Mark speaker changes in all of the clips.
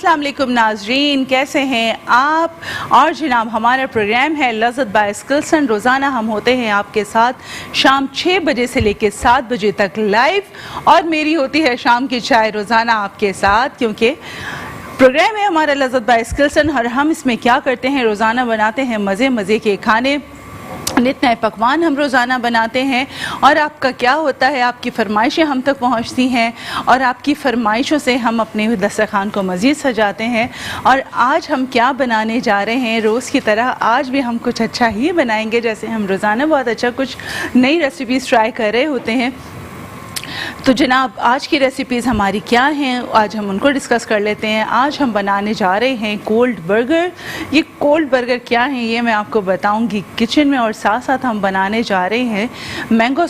Speaker 1: अस्सलाम वालेकुम नाजरीन, कैसे हैं आप। और जनाब हमारा प्रोग्राम है लज़्ज़त बाय स्किल्सन। रोज़ाना हम होते हैं आपके साथ शाम 6 बजे से लेकर 7 बजे तक लाइव, और मेरी होती है शाम की चाय रोज़ाना आपके साथ, क्योंकि प्रोग्राम है हमारा लज़्ज़त बाय स्किल्सन। और हम इसमें क्या करते हैं, रोज़ाना बनाते हैं मज़े मज़े के खाने, नित नए पकवान हम रोज़ाना बनाते हैं। और आपका क्या होता है, आपकी फरमाइशें हम तक पहुंचती हैं और आपकी फरमाइशों से हम अपने दस्तरखान को मज़ीद सजाते हैं। और आज हम क्या बनाने जा रहे हैं, रोज़ की तरह आज भी हम कुछ अच्छा ही बनाएंगे। जैसे हम रोज़ाना बहुत अच्छा कुछ नई रेसिपीज़ ट्राई कर रहे होते हैं। तो जनाब आज की रेसिपीज़ हमारी क्या हैं, आज हम उनको डिस्कस कर लेते हैं। आज हम बनाने जा रहे हैं कोल्ड बर्गर। ये कोल्ड बर्गर क्या है ये मैं आपको बताऊंगी किचन में, और साथ साथ हम बनाने जा रहे हैं मैंगो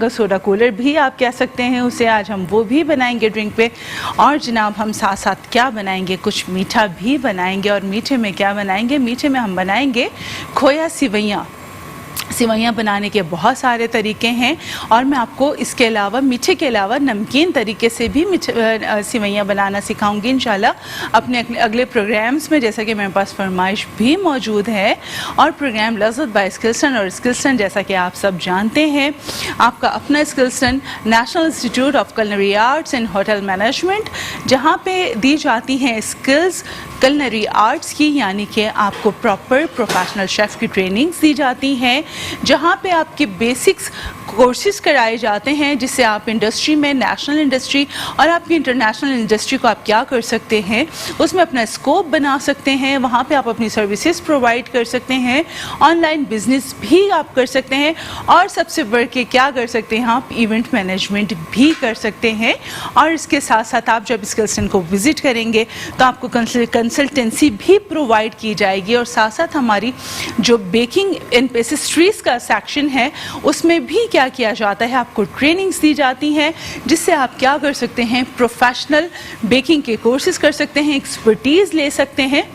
Speaker 1: सोडा कूलर भी आप कह सकते हैं उसे। आज हम वो भी बनाएंगे ड्रिंक पे। और जनाब हम साथ साथ क्या बनाएंगे, कुछ मीठा भी बनाएंगे। और मीठे में क्या बनाएंगे, मीठे में हम बनाएंगे खोया सिवैयाँ बनाने के बहुत सारे तरीके हैं, और मैं आपको इसके अलावा मीठे के अलावा नमकीन तरीके से भी सिवैयाँ बनाना सिखाऊंगी इंशाल्लाह अपने अगले प्रोग्राम्स में, जैसा कि मेरे पास फरमाइश भी मौजूद है। और प्रोग्राम लज़्ज़त बाय स्किल्सन, और स्किल्सन जैसा कि आप सब जानते हैं आपका अपना स्किल्सन national institute of culinary arts and hotel management, जहाँ पे दी जाती हैं स्किल्स कुलिनरी आर्ट्स की, यानी कि आपको प्रॉपर प्रोफेशनल शेफ़ की ट्रेनिंग्स दी जाती हैं, जहाँ पे आपके बेसिक्स कोर्सेज कराए जाते हैं, जिससे आप इंडस्ट्री में, नेशनल इंडस्ट्री और आपकी इंटरनेशनल इंडस्ट्री को आप क्या कर सकते हैं, उसमें अपना स्कोप बना सकते हैं। वहाँ पे आप अपनी सर्विसेज प्रोवाइड कर सकते हैं, ऑनलाइन बिजनेस भी आप कर सकते हैं, और सबसे बढ़ के क्या कर सकते हैं, आप इवेंट मैनेजमेंट भी कर सकते हैं। और इसके साथ साथ आप जब स्किल्सन को विज़िट करेंगे तो आपको कंसल्टेंसी भी प्रोवाइड की जाएगी। और साथ साथ हमारी जो बेकिंग एंड पेस्ट्रीज का सेक्शन है उसमें भी क्या किया जाता है, आपको ट्रेनिंग्स दी जाती हैं, जिससे आप क्या कर सकते हैं, प्रोफेशनल बेकिंग के कोर्सेज कर सकते हैं, एक्सपर्टीज़ ले सकते हैं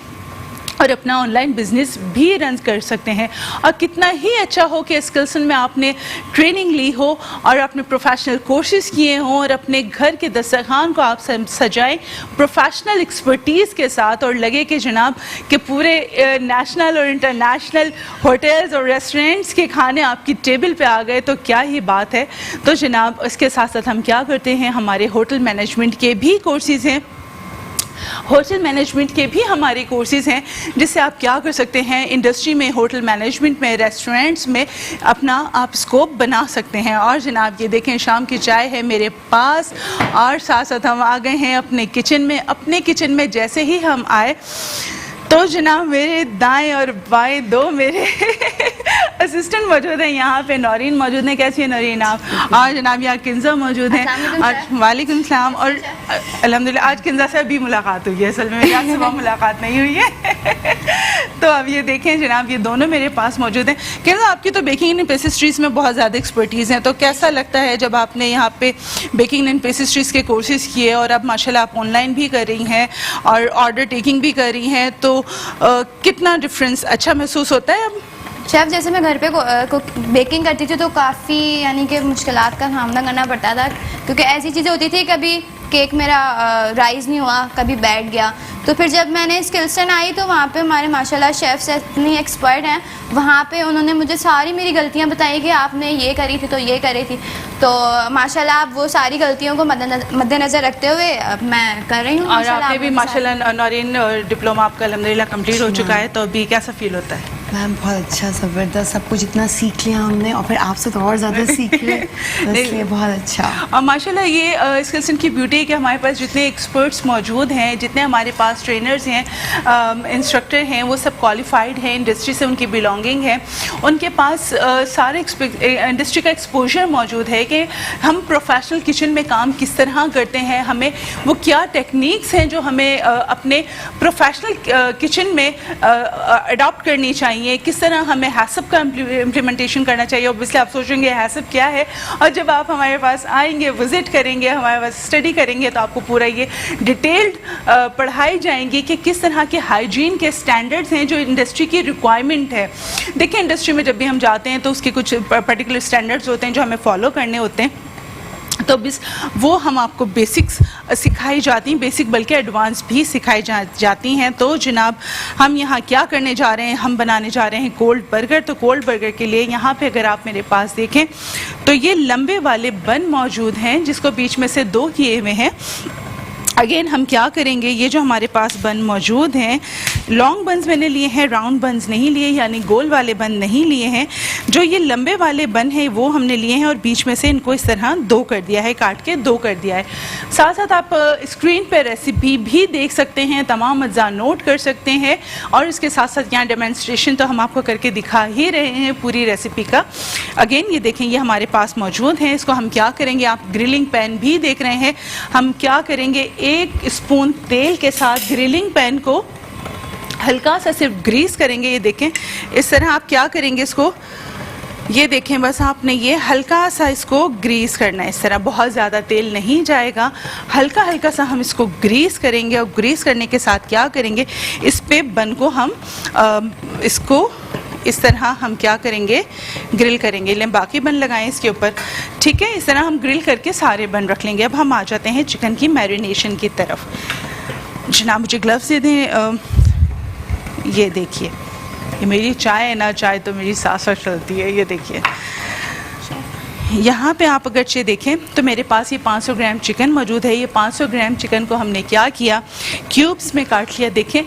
Speaker 1: और अपना ऑनलाइन बिजनेस भी रन कर सकते हैं। और कितना ही अच्छा हो कि स्किल्सन में आपने ट्रेनिंग ली हो और आपने प्रोफेशनल कोर्सेज किए हों, और अपने घर के दस्तरखान को आप सजाएं प्रोफेशनल एक्सपर्टीज़ के साथ, और लगे कि जनाब कि पूरे नेशनल और इंटरनेशनल होटल्स और रेस्टोरेंट्स के खाने आपकी टेबल पे आ गए, तो क्या ही बात है। तो जनाब इसके साथ साथ हम क्या करते हैं, हमारे होटल मैनेजमेंट के भी कोर्सेज़ हैं, होटल मैनेजमेंट के भी हमारे कोर्सेज हैं, जिससे आप क्या कर सकते हैं, इंडस्ट्री में, होटल मैनेजमेंट में, रेस्टोरेंट्स में अपना आप स्कोप बना सकते हैं। और जनाब ये देखें शाम की चाय है मेरे पास, और साथ साथ हम आ गए हैं अपने किचन में। जैसे ही हम आए तो जनाब मेरे दाएं और बाएं दो मेरे असिस्टेंट मौजूद हैं। यहाँ पे नौरीन मौजूद है। कैसी है नौरीन आप? और जनाब यहाँ किंजा मौजूद हैं। और वालेकुम सलाम। और अल्हम्दुलिल्लाह आज किंजा से अभी मुलाकात हुई है, असल में मेरी आज सुबह मुलाकात नहीं हुई है। तो अब ये देखें जनाब ये दोनों मेरे पास मौजूद हैं। किंजा आपकी तो बेकिंग एंड पेस्ट्रीज़ में बहुत ज़्यादा एक्सपर्टीज़ हैं, तो कैसा लगता है जब आपने यहाँ पे बेकिंग एंड पेस्ट्रीज़ के कोर्सेज़ किए, और अब माशाल्लाह आप ऑनलाइन भी कर रही हैं और ऑर्डर टेकिंग भी कर रही हैं, तो कितना डिफरेंस अच्छा महसूस होता है अब?
Speaker 2: शेफ़ जैसे मैं घर पे बेकिंग करती थी तो काफ़ी यानी कि मुश्किलात का सामना करना पड़ता था, क्योंकि ऐसी चीज़ें होती थी कभी केक मेरा राइज़ नहीं हुआ, कभी बैठ गया। तो फिर जब मैंने स्किल्सन आई तो वहाँ पे हमारे माशाल्लाह शेफ़्स इतनी एक्सपर्ट हैं, वहाँ पे उन्होंने मुझे सारी मेरी गलतियाँ बताई कि आपने ये करी थी तो ये करी थी। तो माशाल्लाह आप वो सारी गलतियों को मद्देनज़र रखते हुए अब मैं कर रही हूँ।
Speaker 1: और आपने भी माशाल्लाह नौरीन डिप्लोमा आपका अल्हम्दुलिल्लाह कंप्लीट हो चुका है, तो अभी कैसा फील होता है?
Speaker 3: मैम बहुत अच्छा, ज़बरदस्त, सब कुछ इतना सीख लिया हमने, और फिर आपसे तो और ज़्यादा सीख लिया, इसलिए बहुत अच्छा।
Speaker 1: और माशाल्लाह ये स्किल्सन की ब्यूटी है कि हमारे पास जितने एक्सपर्ट्स मौजूद हैं, जितने हमारे पास ट्रेनर्स हैं, इंस्ट्रक्टर हैं, वो सब क्वालिफाइड हैं, इंडस्ट्री से उनकी बिलोंगिंग है, उनके पास सारे इंडस्ट्री का एक्सपोजर मौजूद है कि हम प्रोफेशनल किचन में काम किस तरह करते हैं, हमें वो क्या टेक्निक्स हैं जो हमें अपने प्रोफेशनल किचन में अडॉप्ट करनी चाहिए, किस तरह हमें हैसब का इम्प्लीमेंटेशन करना चाहिए। ऑब्वियसली आप सोचेंगे हैसब क्या है, और जब आप हमारे पास आएंगे, विजिट करेंगे, हमारे पास स्टडी करेंगे, तो आपको पूरा ये डिटेल्ड पढ़ाई जाएंगी कि किस तरह के हाइजीन के स्टैंडर्ड्स हैं जो इंडस्ट्री की रिक्वायरमेंट है। देखिए इंडस्ट्री में जब भी हम जाते हैं तो उसके कुछ पर्टिकुलर स्टैंडर्ड्स होते हैं जो हमें फॉलो करने होते हैं। तो बस वो हम आपको बेसिक्स सिखाई जाती हैं, बेसिक बल्कि एडवांस भी सिखाई जाती हैं। तो जनाब हम यहाँ क्या करने जा रहे हैं, हम बनाने जा रहे हैं कोल्ड बर्गर। तो कोल्ड बर्गर के लिए यहाँ पे अगर आप मेरे पास देखें तो ये लंबे वाले बन मौजूद हैं जिसको बीच में से 2 किए हुए हैं। अगेन हम क्या करेंगे, ये जो हमारे पास बन मौजूद हैं, लॉन्ग बन्स मैंने लिए हैं, राउंड बन्स नहीं लिए, यानी गोल वाले बन नहीं लिए हैं। जो ये लंबे वाले बन हैं वो हमने लिए हैं और बीच में से इनको इस तरह 2 कर दिया है, काट के 2 कर दिया है। साथ साथ आप स्क्रीन पर रेसिपी भी देख सकते हैं, तमाम अज्जा नोट कर सकते हैं और इसके साथ साथ यहाँ डेमोन्स्ट्रेशन तो हम आपको करके दिखा ही रहे हैं पूरी रेसिपी का। अगेन ये देखें, ये हमारे पास मौजूद है। इसको हम क्या करेंगे, आप ग्रिलिंग पैन भी देख रहे हैं, हम क्या करेंगे, 1 स्पून तेल के साथ ग्रिलिंग पैन को हल्का सा सिर्फ ग्रीस करेंगे। ये देखें इस तरह आप क्या करेंगे, इसको ये देखें बस आपने ये हल्का सा इसको ग्रीस करना है। इस तरह बहुत ज़्यादा तेल नहीं जाएगा, हल्का हल्का सा हम इसको ग्रीस करेंगे और ग्रीस करने के साथ क्या करेंगे, इस पे बन को हम इसको इस तरह हम क्या करेंगे, ग्रिल करेंगे। लेकिन बाकी बन लगाएं इसके ऊपर, ठीक है। इस तरह हम ग्रिल करके सारे बन रख लेंगे। अब हम आ जाते हैं चिकन की मैरिनेशन की तरफ। जनाब मुझे ग्लव्स दे दें। ये देखिए, ये मेरी चाय है ना, चाय तो मेरी साथ साथ चलती है। ये देखिए यहाँ पे आप अगर देखें तो मेरे पास ये 500 ग्राम चिकन मौजूद है। ये 500 ग्राम चिकन को हमने क्या किया, क्यूब्स में काट लिया। देखें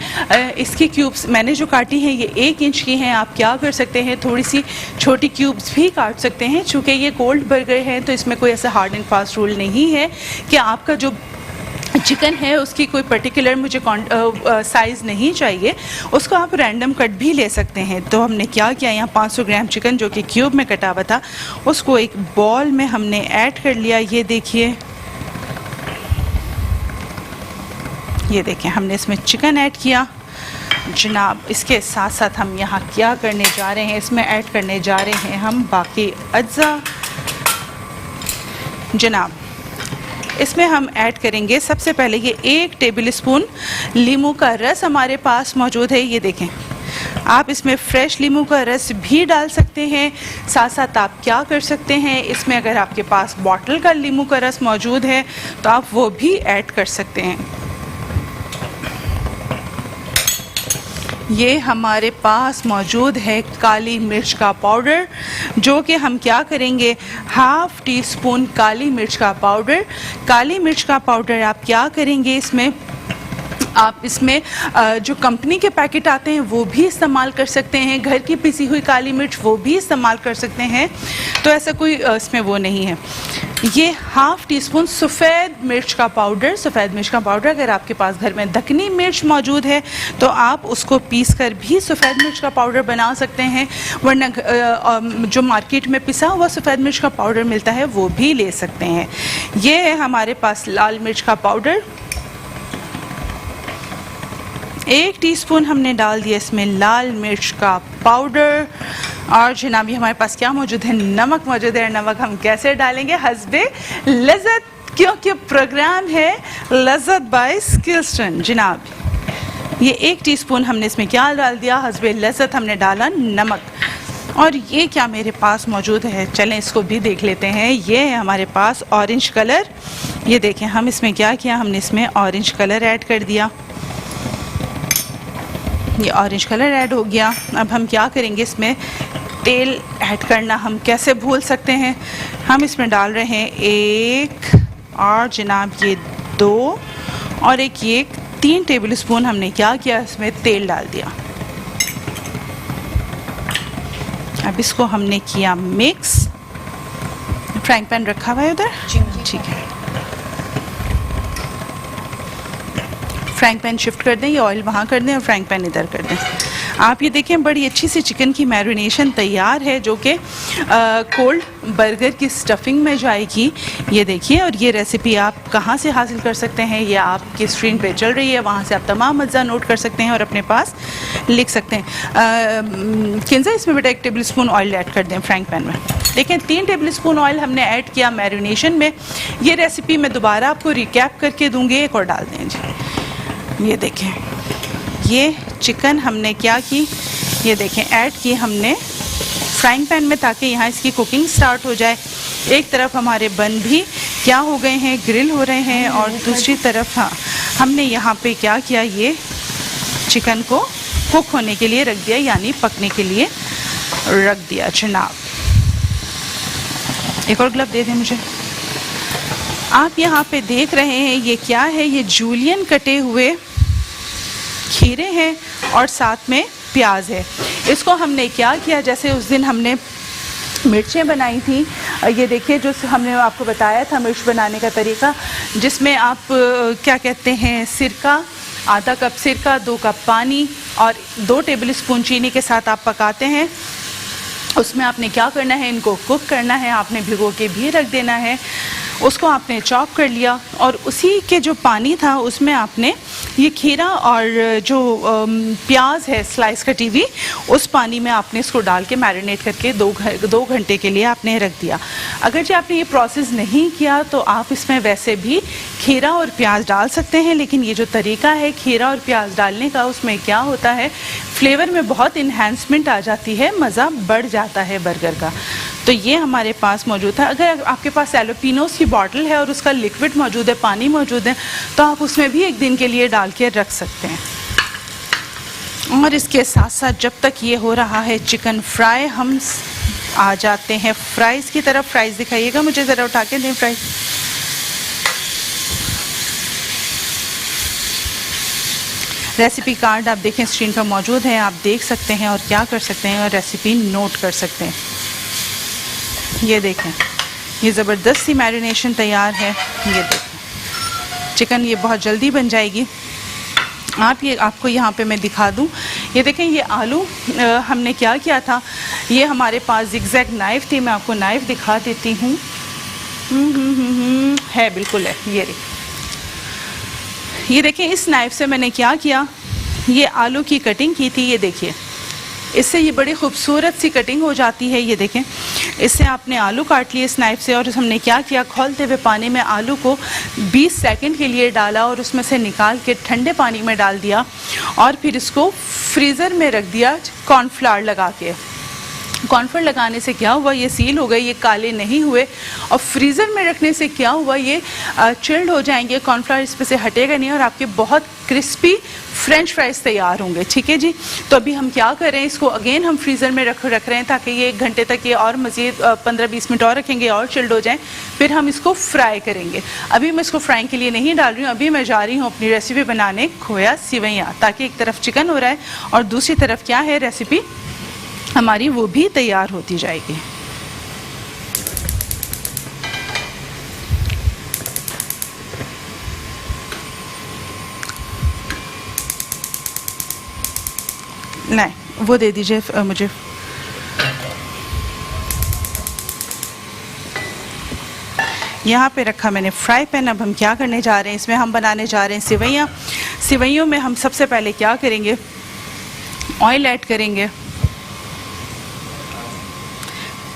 Speaker 1: इसकी क्यूब्स मैंने जो काटी हैं ये 1 इंच की हैं। आप क्या कर सकते हैं, थोड़ी सी छोटी क्यूब्स भी काट सकते हैं। चूँकि ये कोल्ड बर्गर है तो इसमें कोई ऐसा हार्ड एंड फास्ट रूल नहीं है कि आपका जो चिकन है उसकी कोई पर्टिकुलर मुझे साइज़ नहीं चाहिए, उसको आप रैंडम कट भी ले सकते हैं। तो हमने क्या किया, यहाँ 500 ग्राम चिकन जो कि क्यूब में कटा हुआ था उसको एक बॉल में हमने ऐड कर लिया। ये देखिए, ये देखें हमने इसमें चिकन ऐड किया। जनाब इसके साथ साथ हम यहाँ क्या करने जा रहे हैं, इसमें ऐड करने जा रहे हैं हम बाकी अज्जा। जनाब इसमें हम ऐड करेंगे सबसे पहले ये 1 टेबल स्पून लीमू का रस हमारे पास मौजूद है। ये देखें, आप इसमें फ्रेश लीमू का रस भी डाल सकते हैं। साथ साथ आप क्या कर सकते हैं, इसमें अगर आपके पास बॉटल का लीमू का रस मौजूद है तो आप वो भी ऐड कर सकते हैं। ये हमारे पास मौजूद है काली मिर्च का पाउडर, जो कि हम क्या करेंगे, 1/2 टीस्पून काली मिर्च का पाउडर। काली मिर्च का पाउडर आप क्या करेंगे, इसमें आप इसमें जो कंपनी के पैकेट आते हैं वो भी इस्तेमाल कर सकते हैं, घर की पिसी हुई काली मिर्च वो भी इस्तेमाल कर सकते हैं। तो ऐसा कोई इसमें वो नहीं है। ये 1/2 टीस्पून सफ़ेद मिर्च का पाउडर। सफ़ेद मिर्च का पाउडर अगर आपके पास घर में दक्कनी मिर्च मौजूद है तो आप उसको पीस कर भी सफ़ेद मिर्च का पाउडर बना सकते हैं, वरना जो मार्केट में पिसा हुआ सफ़ेद मिर्च का पाउडर मिलता है वो भी ले सकते हैं। ये है हमारे पास लाल मिर्च का पाउडर, 1 टीस्पून हमने डाल दिया इसमें लाल मिर्च का पाउडर। और जनाब ये हमारे पास क्या मौजूद है, नमक मौजूद है। नमक हम कैसे डालेंगे, हस्बे लज़्ज़त, क्योंकि प्रोग्राम है लज़्ज़त बाय स्किल्सन। जनाब ये 1 टीस्पून हमने इसमें क्या डाल दिया, हस्बे लज़्ज़त हमने डाला नमक। और ये क्या मेरे पास मौजूद है, चलें इसको भी देख लेते हैं। ये है हमारे पास ऑरेंज कलर। ये देखें हम इसमें क्या किया, हमने इसमें ऑरेंज कलर ऐड कर दिया। ये ऑरेंज कलर ऐड हो गया। अब हम क्या करेंगे, इसमें तेल ऐड करना हम कैसे भूल सकते हैं। हम इसमें डाल रहे हैं 1 और जनाब ये 2 और ये 3 टेबल स्पून हमने क्या किया, इसमें तेल डाल दिया। अब इसको हमने किया मिक्स। फ्राइंग पैन रखा हुआ है उधर, ठीक है। फ्राइंग पैन शिफ्ट कर दें, ये ऑयल वहाँ कर दें और फ्राइंग पैन इधर कर दें। आप ये देखें बड़ी अच्छी सी चिकन की मैरिनेशन तैयार है जो कि कोल्ड बर्गर की स्टफिंग में जाएगी। ये देखिए, और ये रेसिपी आप कहाँ से हासिल कर सकते हैं, ये आपकी स्क्रीन पे चल रही है, वहाँ से आप तमाम अज्जा नोट कर सकते हैं और अपने पास लिख सकते हैं। किंजा इसमें बेटा 1 टेबल स्पून ऑयल ऐड कर दें फ्राइंग पैन में। देखें 3 टेबल स्पून ऑयल हमने ऐड किया मैरिनेशन में। ये रेसिपी मैं दोबारा आपको रिकैप करके दूँगी, एक और डाल दें जी। ये देखें, ये चिकन हमने क्या की, ये देखें ऐड की हमने फ्राइंग पैन में ताकि यहाँ इसकी कुकिंग स्टार्ट हो जाए। एक तरफ हमारे बन भी क्या हो गए हैं, ग्रिल हो रहे हैं। और दूसरी तरफ हाँ, हमने यहाँ पे क्या किया, ये चिकन को कुक होने के लिए रख दिया, यानी पकने के लिए रख दिया जनाब। एक और ग्लव दे दें मुझे। आप यहाँ पे देख रहे हैं ये क्या है, ये जूलियन कटे हुए खीरे हैं और साथ में प्याज है। इसको हमने क्या किया, जैसे उस दिन हमने मिर्चें बनाई थी, ये देखिए जो हमने आपको बताया था मिर्च बनाने का तरीका, जिसमें आप क्या कहते हैं, सिरका, आधा कप सिरका, 2 कप पानी और 2 टेबल स्पून चीनी के साथ आप पकाते हैं। उसमें आपने क्या करना है, इनको कुक करना है, आपने भिगो के भी रख देना है। उसको आपने चॉप कर लिया और उसी के जो पानी था उसमें आपने ये खीरा और जो प्याज है स्लाइस कटी हुई, उस पानी में आपने इसको डाल के मैरिनेट करके 2 घंटे के लिए आपने रख दिया। अगर जो आपने ये प्रोसेस नहीं किया तो आप इसमें वैसे भी खीरा और प्याज डाल सकते हैं, लेकिन ये जो तरीका है खीरा और प्याज डालने का, उसमें क्या होता है, फ्लेवर में बहुत इन्हेंसमेंट आ जाती है, मज़ा बढ़ जाता है बर्गर का। तो ये हमारे पास मौजूद है। अगर आपके पास एलोपिनोस की बॉटल है और उसका लिक्विड मौजूद है, पानी मौजूद है, तो आप उसमें भी 1 दिन के लिए डाल के रख सकते हैं। और इसके साथ साथ जब तक ये हो रहा है चिकन फ्राई, हम आ जाते हैं फ्राइज़ की तरफ। फ्राइज़ दिखाइएगा मुझे, ज़रा उठा के दें फ्राइज़। रेसिपी कार्ड आप देखें स्क्रीन पर मौजूद है, आप देख सकते हैं और क्या कर सकते हैं और रेसिपी नोट कर सकते हैं। ये देखें, ये ज़बरदस्त सी मैरिनेशन तैयार है। ये देखें चिकन, ये बहुत जल्दी बन जाएगी। आपको यहाँ पे मैं दिखा दूँ, ये देखें ये आलू हमने क्या किया था, ये हमारे पास जिगजैग नाइफ़ थी, मैं आपको नाइफ़ दिखा देती हूँ। है, बिल्कुल है, ये देखें इस नाइफ़ से मैंने क्या किया, ये आलू की कटिंग की थी। ये देखिए इससे ये बड़ी खूबसूरत सी कटिंग हो जाती है। ये देखें इससे आपने आलू काट लिए इस नाइफ़ से, और हमने क्या किया, खौलते हुए पानी में आलू को 20 सेकंड के लिए डाला और उसमें से निकाल के ठंडे पानी में डाल दिया और फिर इसको फ्रीज़र में रख दिया कॉर्नफ्लावर लगा के। कॉर्नफ्लावर लगाने से क्या हुआ, ये सील हो गए, ये काले नहीं हुए। और फ्रीज़र में रखने से क्या हुआ, ये चिल्ड हो जाएंगे, कॉर्नफ्लावर इस पे से हटेगा नहीं और आपके बहुत क्रिस्पी फ्रेंच फ्राइज़ तैयार होंगे। ठीक है जी। तो अभी हम क्या कर रहे हैं, इसको अगेन हम फ्रीज़र में रख रहे हैं ताकि ये 1 घंटे तक ये और मज़ीद 15-20 मिनट और रखेंगे और चिल्ड हो जाएं। फिर हम इसको फ्राई करेंगे। अभी मैं इसको फ्राई के लिए नहीं डाल रही हूँ, अभी मैं जा रही हूँ अपनी रेसिपी बनाने, खोया सिवैयाँ, ताकि एक तरफ चिकन हो रहा है और दूसरी तरफ क्या है, रेसिपी हमारी वो भी तैयार होती जाएगी। नहीं, वो दे दीजिए मुझे। यहाँ पे रखा मैंने फ्राई पैन। अब हम क्या करने जा रहे हैं, इसमें हम बनाने जा रहे हैं सिवैयाँ। सिवैयों में हम सबसे पहले क्या करेंगे, ऑयल ऐड करेंगे।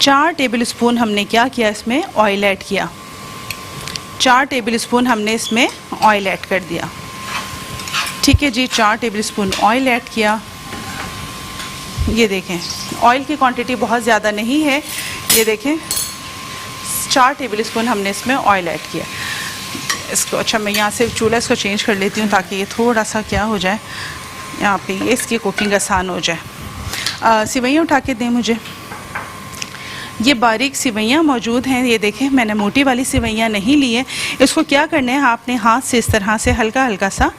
Speaker 1: 4 टेबल स्पून हमने क्या किया, इसमें ऑयल ऐड किया। 4 टेबल स्पून हमने इसमें ऑयल ऐड कर दिया। ठीक है जी, 4 टेबल स्पून ऑयल ऐड किया। ये देखें ऑयल की क्वांटिटी बहुत ज़्यादा नहीं है। ये देखें 4 टेबल स्पून हमने इसमें ऑयल ऐड किया। इसको अच्छा, मैं यहाँ से चूल्हा इसको चेंज कर लेती हूँ ताकि ये थोड़ा सा क्या हो जाए, यहाँ पे ये इसकी कुकिंग आसान हो जाए। सिवैयाँ उठा के दें मुझे। ये बारीक सिवैयाँ मौजूद हैं। ये देखें मैंने मोटी वाली सिवैयाँ नहीं ली है। इसको क्या करना है, आपने हाथ से इस तरह से हल्का हल्का सा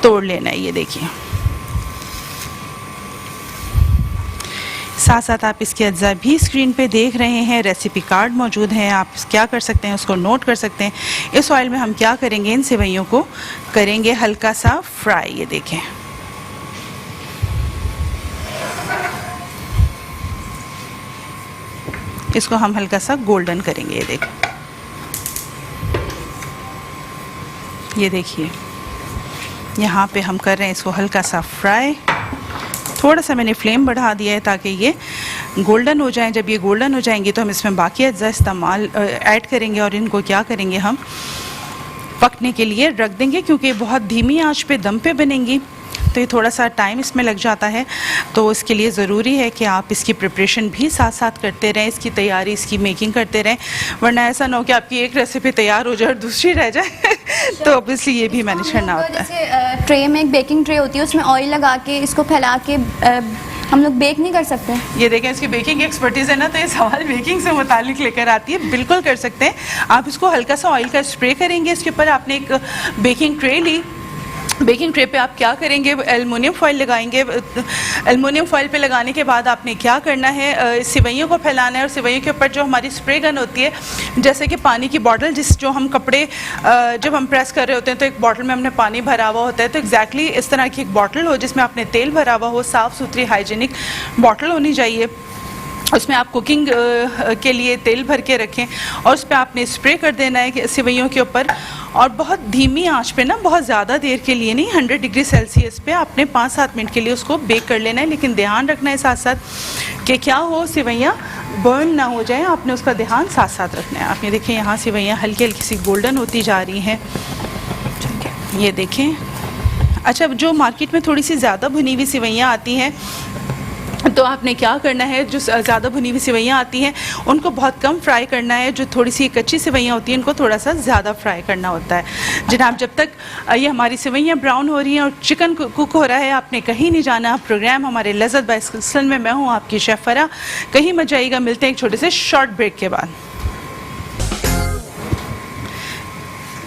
Speaker 1: तोड़ लेना है। ये देखिए, साथ साथ आप इसके अज्जा भी स्क्रीन पे देख रहे हैं। रेसिपी कार्ड मौजूद है, आप क्या कर सकते हैं, उसको नोट कर सकते हैं। इस ऑयल में हम क्या करेंगे, इन सिवैयों को करेंगे हल्का सा फ्राई। ये देखें इसको हम हल्का सा गोल्डन करेंगे। ये देखें, ये देखिए यहाँ पे हम कर रहे हैं इसको हल्का सा फ्राई। थोड़ा सा मैंने फ्लेम बढ़ा दिया है ताकि ये गोल्डन हो जाए। जब ये गोल्डन हो जाएंगे तो हम इसमें बाकी अज्जा इस्तेमाल ऐड करेंगे और इनको क्या करेंगे, हम पकने के लिए रख देंगे, क्योंकि बहुत धीमी आंच पे दम पे बनेंगी तो ये थोड़ा सा टाइम इसमें लग जाता है, तो इसके लिए ज़रूरी है कि आप इसकी प्रिपरेशन भी साथ साथ करते रहें, इसकी तैयारी, इसकी मेकिंग करते रहें, वरना ऐसा ना हो कि आपकी एक रेसिपी तैयार हो जाए और दूसरी रह जाए तो ऑब्वियसली ये भी मैनेज करना होता है।
Speaker 2: जैसे ट्रे में एक बेकिंग ट्रे होती है, उसमें ऑयल लगा के इसको फैला के हम लोग बेक नहीं कर सकते?
Speaker 1: ये देखें, इसकी बेकिंग एक्सपर्टीज़ है ना, तो ये सवाल बेकिंग से मुतालिक लेकर आती है। बिल्कुल कर सकते हैं आप। इसको हल्का सा ऑयल का स्प्रे करेंगे, इसके ऊपर आपने एक बेकिंग ट्रे ली, बेकिंग ट्रे पे आप क्या करेंगे, एलुमिनियम फॉइल लगाएंगे। एलुमिनियम फॉइल पे लगाने के बाद आपने क्या करना है, सिवैयों को फैलाना है, और सिवैयों के ऊपर जो हमारी स्प्रे गन होती है, जैसे कि पानी की बॉटल, जो हम कपड़े जब हम प्रेस कर रहे होते हैं तो एक बॉटल में हमने पानी भरा हुआ होता है, तो एग्जैक्टली इस तरह की एक बॉटल हो जिसमें आपने तेल भरा हुआ हो, साफ़ सुथरी हाइजीनिक बॉटल होनी चाहिए। उसमें आप कुकिंग के लिए तेल भर के रखें और उस पर आपने स्प्रे कर देना है सिवैयों के ऊपर, और बहुत धीमी आंच पे ना, बहुत ज़्यादा देर के लिए नहीं, 100 डिग्री सेल्सियस पे आपने 5-7 मिनट के लिए उसको बेक कर लेना है। लेकिन ध्यान रखना है साथ साथ कि क्या हो, सिवैयाँ बर्न ना हो जाए, आपने उसका ध्यान साथ साथ रखना है। आप ये देखें, यहाँ सिवैयाँ हल्की हल्की सी गोल्डन होती जा रही हैं, ये देखें। अच्छा, जो मार्केट में थोड़ी सी ज़्यादा भुनी हुई सिवैयाँ आती हैं, तो आपने क्या करना है, जो ज़्यादा भुनी हुई सिवैयाँ आती हैं उनको बहुत कम फ्राई करना है। जो थोड़ी सी कच्ची सिवैयाँ होती हैं उनको थोड़ा सा ज़्यादा फ्राई करना होता है। जनाब, जब तक ये हमारी सिवैयाँ ब्राउन हो रही हैं और चिकन कुक हो रहा है, आपने कहीं नहीं जाना। प्रोग्राम हमारे लज़्ज़त बाय स्किल्सन में मैं हूँ आपकी शेफ़ फरा। कहीं मत जाइएगा, मिलते हैं एक छोटे से शॉर्ट ब्रेक के बाद।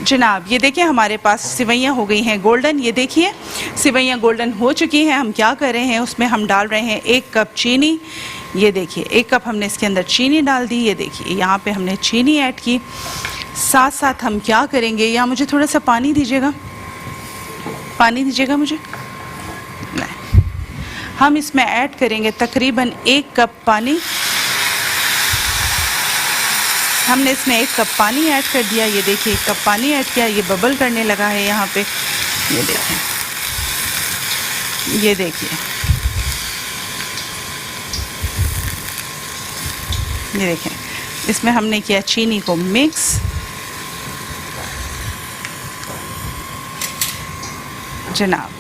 Speaker 1: जनाब, ये देखिए हमारे पास सिवैयाँ हो गई हैं गोल्डन। ये देखिए सिवैयाँ गोल्डन हो चुकी हैं। हम क्या कर रहे हैं, उसमें हम डाल रहे हैं 1 कप चीनी। ये देखिए 1 कप हमने इसके अंदर चीनी डाल दी। ये देखिए यहाँ पे हमने चीनी ऐड की। साथ साथ हम क्या करेंगे, यहाँ मुझे थोड़ा सा पानी दीजिएगा, पानी दीजिएगा मुझे। नहीं, हम इसमें ऐड करेंगे तकरीबन 1 कप पानी। हमने इसमें 1 कप पानी ऐड कर दिया। ये देखिए 1 कप पानी ऐड किया, ये बबल करने लगा है यहाँ पे। ये देखें, ये देखिए, ये देखें, इसमें हमने किया चीनी को मिक्स। जनाब,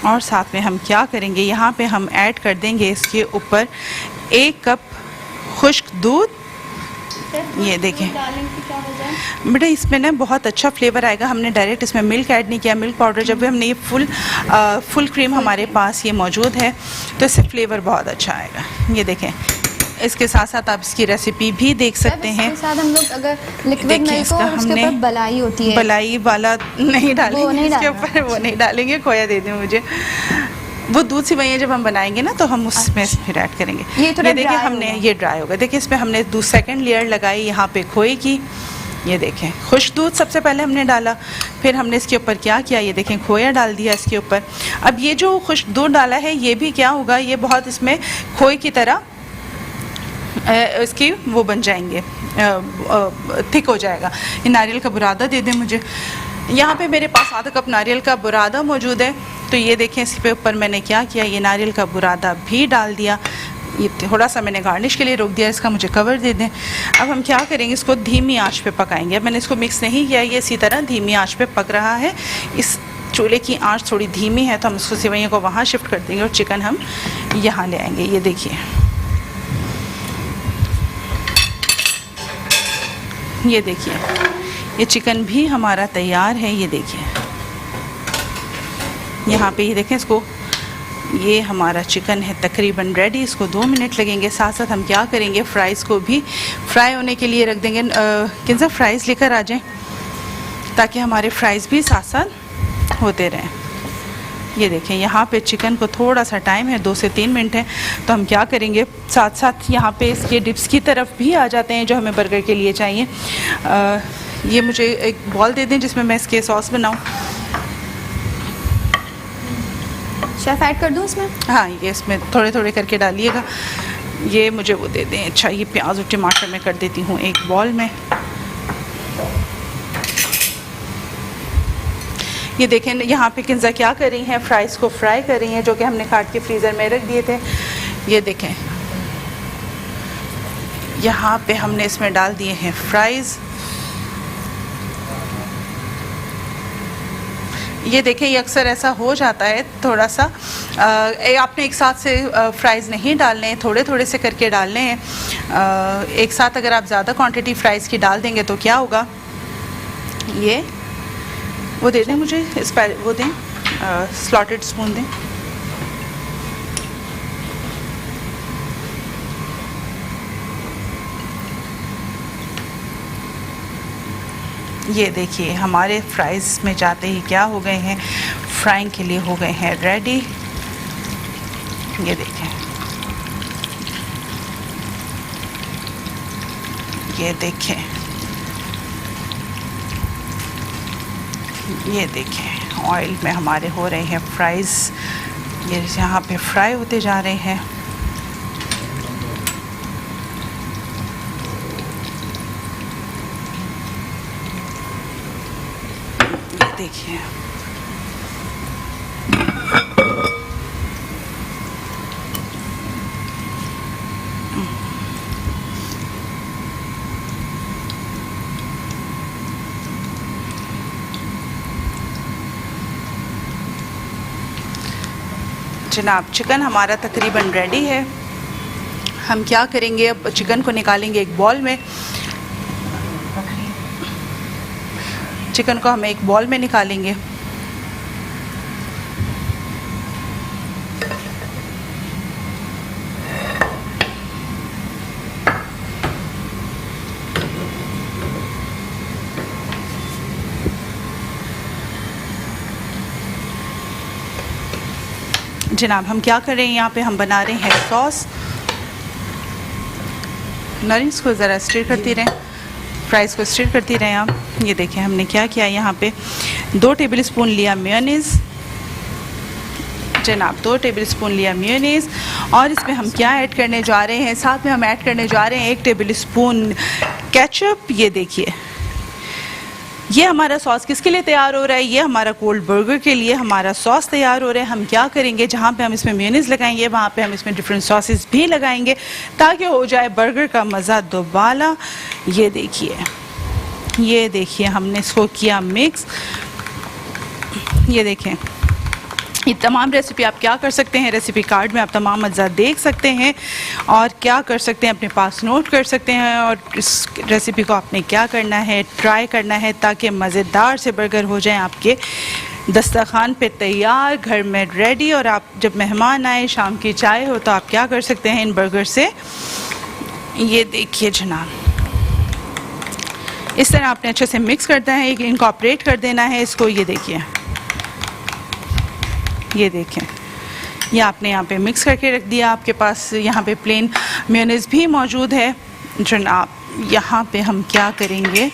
Speaker 1: और साथ में हम क्या करेंगे, यहाँ पे हम ऐड कर देंगे इसके ऊपर 1 कप खुश्क दूध। ये देखें बेटा, इसमें ना बहुत अच्छा फ्लेवर आएगा। हमने डायरेक्ट इसमें मिल्क ऐड नहीं किया, मिल्क पाउडर। जब भी हमने ये फुल क्रीम हमारे पास ये मौजूद है तो इससे फ्लेवर बहुत अच्छा आएगा। ये देखें, इसके साथ साथ आप इसकी रेसिपी भी देख सकते हैं।
Speaker 2: इसके साथ हम लोग अगर लिक्विड मिल्क हो, उसके ऊपर बलाई होती है,
Speaker 1: बलाई वाला नहीं डालेंगे इसके ऊपर, वो नहीं डालेंगे। खोया दे दें मुझे। वो दूध सिवैयाँ जब हम बनाएंगे ना तो हम उसमें फिर ऐड करेंगे। ये देखिए हमने, ये ड्राई होगा। देखिए इसमें हमने सेकंड लेयर लगाई यहाँ पे खोए की। ये देखें, खुश दूध सबसे पहले हमने डाला, फिर हमने इसके ऊपर क्या किया, ये देखें खोया डाल दिया इसके ऊपर। अब ये जो खुश दूध डाला है ये भी क्या होगा, ये बहुत इसमें खोए की तरह इसकी वो बन जाएंगे, थिक हो जाएगा। ये नारियल का बुरादा दे दें मुझे। यहाँ पे मेरे पास आधा कप नारियल का बुरादा मौजूद है। तो ये देखें इसके ऊपर मैंने क्या किया, ये नारियल का बुरादा भी डाल दिया। ये थोड़ा सा मैंने गार्निश के लिए रोक दिया, इसका मुझे कवर दे दें। अब हम क्या करेंगे, इसको धीमी आंच पे पकाएंगे। अब मैंने इसको मिक्स नहीं किया, ये इसी तरह धीमी आंच पे पक रहा है। इस चूल्हे की आंच थोड़ी धीमी है तो हम इसको सिवैयों को वहाँ शिफ्ट कर देंगे और चिकन हम यहाँ ले आएंगे। ये देखिए, ये देखिए, ये चिकन भी हमारा तैयार है। ये देखिए यहाँ पे, ये देखें इसको, ये हमारा चिकन है तकरीबन रेडी। इसको 2 मिनट लगेंगे। साथ साथ हम क्या करेंगे, फ्राइज़ को भी फ्राई होने के लिए रख देंगे। किन फ्राइज़ लेकर आ जाएं ताकि हमारे फ्राइज़ भी साथ साथ होते रहें। ये देखें यहाँ पे चिकन को थोड़ा सा टाइम है, 2 से 3 मिनट है। तो हम क्या करेंगे, साथ साथ यहाँ पे इसके डिप्स की तरफ भी आ जाते हैं जो हमें बर्गर के लिए चाहिए। ये मुझे एक बॉल दे दें जिसमें मैं इसके सॉस बनाऊँ।
Speaker 2: शेफ ऐड कर दूँ इसमें? हाँ,
Speaker 1: ये इसमें थोड़े थोड़े करके डालिएगा। ये मुझे वो दे दें। अच्छा, ये प्याज और टमाटर मैं कर देती हूँ एक बॉल में। ये देखें यहाँ पे किंजा क्या कर रही हैं, फ्राइज़ को फ्राई कर रही हैं जो कि हमने काट के फ्रीज़र में रख दिए थे। ये देखें यहाँ पे हमने इसमें डाल दिए हैं फ्राइज़। ये देखें, ये अक्सर ऐसा हो जाता है थोड़ा सा। आपने एक साथ से फ्राइज़ नहीं डालने हैं, थोड़े थोड़े से करके डालने हैं। एक साथ अगर आप ज़्यादा क्वांटिटी फ्राइज़ की डाल देंगे तो क्या होगा, ये वो दे दें मुझे, वो दें, स्लॉटेड स्पून दें। ये देखिए हमारे फ्राइज़ में जाते ही क्या हो गए हैं, फ्राइंग के लिए हो गए हैं रेडी। ये देखें, ये देखें, ये देखें ऑयल में हमारे हो रहे हैं फ्राइज़। ये यहाँ पे फ्राई होते जा रहे हैं। देखिए जनाब, चिकन हमारा तकरीबन रेडी है। हम क्या करेंगे, अब चिकन को निकालेंगे एक बॉल में। चिकन को हम एक बॉल में निकालेंगे। जनाब, हम क्या कर रहे हैं, यहाँ पे हम बना रहे हैं सॉस। नरिस को ज़रा स्टिर करती रहें, फ्राइज़ को स्टिर करती रहें आप। ये देखें हमने क्या किया, यहाँ पे 2 टेबलस्पून लिया मेयोनीज़। जनाब 2 टेबलस्पून लिया मेयोनीज़, और इसमें हम क्या ऐड करने जा रहे हैं, साथ में हम ऐड करने जा रहे हैं 1 टेबलस्पून केचप। ये देखिए, ये हमारा सॉस किसके लिए तैयार हो रहा है, ये हमारा कोल्ड बर्गर के लिए हमारा सॉस तैयार हो रहा है। हम क्या करेंगे, जहाँ पे हम इसमें मेयोनीज़ लगाएंगे वहाँ पे हम इसमें डिफरेंट सॉसेस भी लगाएंगे ताकि हो जाए बर्गर का मज़ा दोबाला। ये देखिए, ये देखिए हमने इसको किया मिक्स। ये देखें, ये तमाम रेसिपी आप क्या कर सकते हैं, रेसिपी कार्ड में आप तमाम अज्जा देख सकते हैं और क्या कर सकते हैं, अपने पास नोट कर सकते हैं। और इस रेसिपी को आपने क्या करना है, ट्राई करना है ताकि मज़ेदार से बर्गर हो जाएं आपके दस्तरखान पे तैयार, घर में रेडी। और आप जब मेहमान आए, शाम की चाय हो, तो आप क्या कर सकते हैं इन बर्गर से। ये देखिए जनाब, इस तरह आपने अच्छे से मिक्स करना है, इनकॉर्पोरेट कर देना है इसको। ये देखिए, ये देखें, ये आपने यहाँ पे मिक्स करके रख दिया। आपके पास यहाँ पे प्लेन मेयोनीज़ भी मौजूद है। जनाब यहाँ पे हम क्या करेंगे,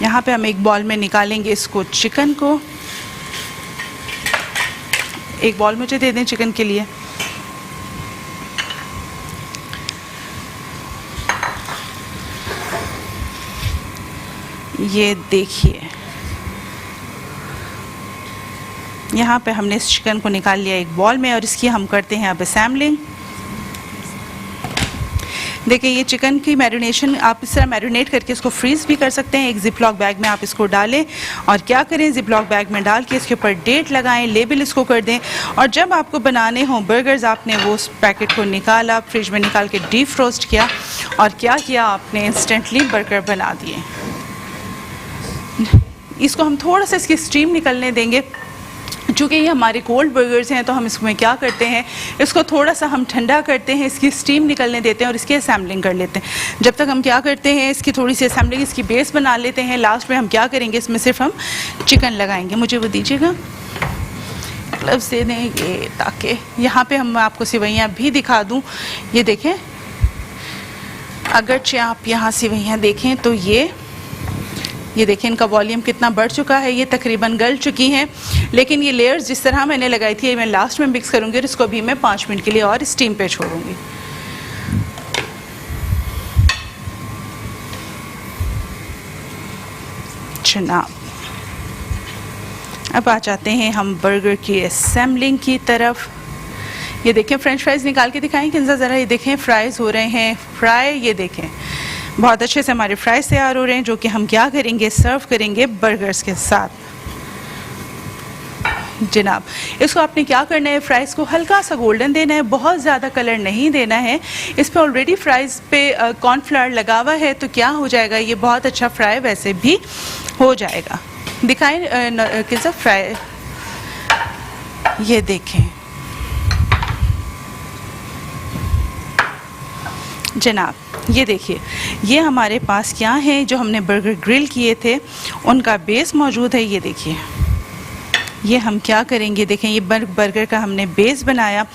Speaker 1: यहाँ पे हम एक बॉल में निकालेंगे इसको, चिकन को। एक बॉल मुझे दे दें चिकन के लिए। ये देखिए, यहाँ पे हमने इस चिकन को निकाल लिया एक बॉल में, और इसकी हम करते हैं अब असेंबलिंग। देखिए, ये चिकन की मैरिनेशन आप इस तरह मैरिनेट करके इसको फ्रीज़ भी कर सकते हैं। एक जिपलॉक बैग में आप इसको डालें और क्या करें, जिपलॉक बैग में डाल के इसके ऊपर डेट लगाएं, लेबल इसको कर दें। और जब आपको बनाने हों बर्गर्स, आपने वो उस पैकेट को निकाला, फ्रिज में निकाल के डीप फ्रोस्ट किया, और क्या किया आपने, इंस्टेंटली बर्गर बना दिए। इसको हम थोड़ा सा इसकी स्टीम निकलने देंगे। चूँकि ये हमारे कोल्ड बर्गर्स हैं तो हम इसमें क्या करते हैं, इसको थोड़ा सा हम ठंडा करते हैं, इसकी स्टीम निकलने देते हैं और इसकी असेंबलिंग कर लेते हैं। जब तक हम क्या करते हैं, इसकी थोड़ी सी असेंबलिंग, इसकी बेस बना लेते हैं। लास्ट में हम क्या करेंगे, इसमें सिर्फ हम चिकन लगाएंगे। मुझे वो दीजिएगा, ग्लव्स दे देंगे ताकि यहाँ पे हम आपको सिवैयाँ भी दिखा दूँ। ये देखें, अगरचे आप यहाँ सिवैयाँ देखें तो ये देखें इनका वॉल्यूम कितना बढ़ चुका है, ये तकरीबन गल चुकी हैं। लेकिन ये लेयर्स जिस तरह मैंने लगाई थी, ये मैं लास्ट में मिक्स करूँगी और इसको भी मैं 5 मिनट के लिए और स्टीम पे छोड़ूंगी। जनाब, अब आ जाते हैं हम बर्गर की असेंबलिंग की तरफ। ये देखें, फ्रेंच फ्राइज़ निकाल के दिखाएं किंजा ज़रा। ये देखें फ्राइज़ हो रहे हैं फ्राई। ये देखें बहुत अच्छे से हमारे फ्राइज तैयार हो रहे हैं, जो कि हम क्या करेंगे, सर्व करेंगे बर्गर्स के साथ। जनाब, इसको आपने क्या करना है, फ्राइज़ को हल्का सा गोल्डन देना है, बहुत ज़्यादा कलर नहीं देना है। इस पे ऑलरेडी फ्राइज़ पे कॉर्नफ्लावर लगा हुआ है, तो क्या हो जाएगा, ये बहुत अच्छा फ्राई वैसे भी हो जाएगा। दिखाएं किस फ्राई, ये देखें जनाब, ये देखिए, ये हमारे पास क्या है, जो हमने बर्गर ग्रिल किए थे उनका बेस मौजूद है। ये देखिए, ये हम क्या करेंगे, देखें ये बर्गर का हमने बेस बनाया।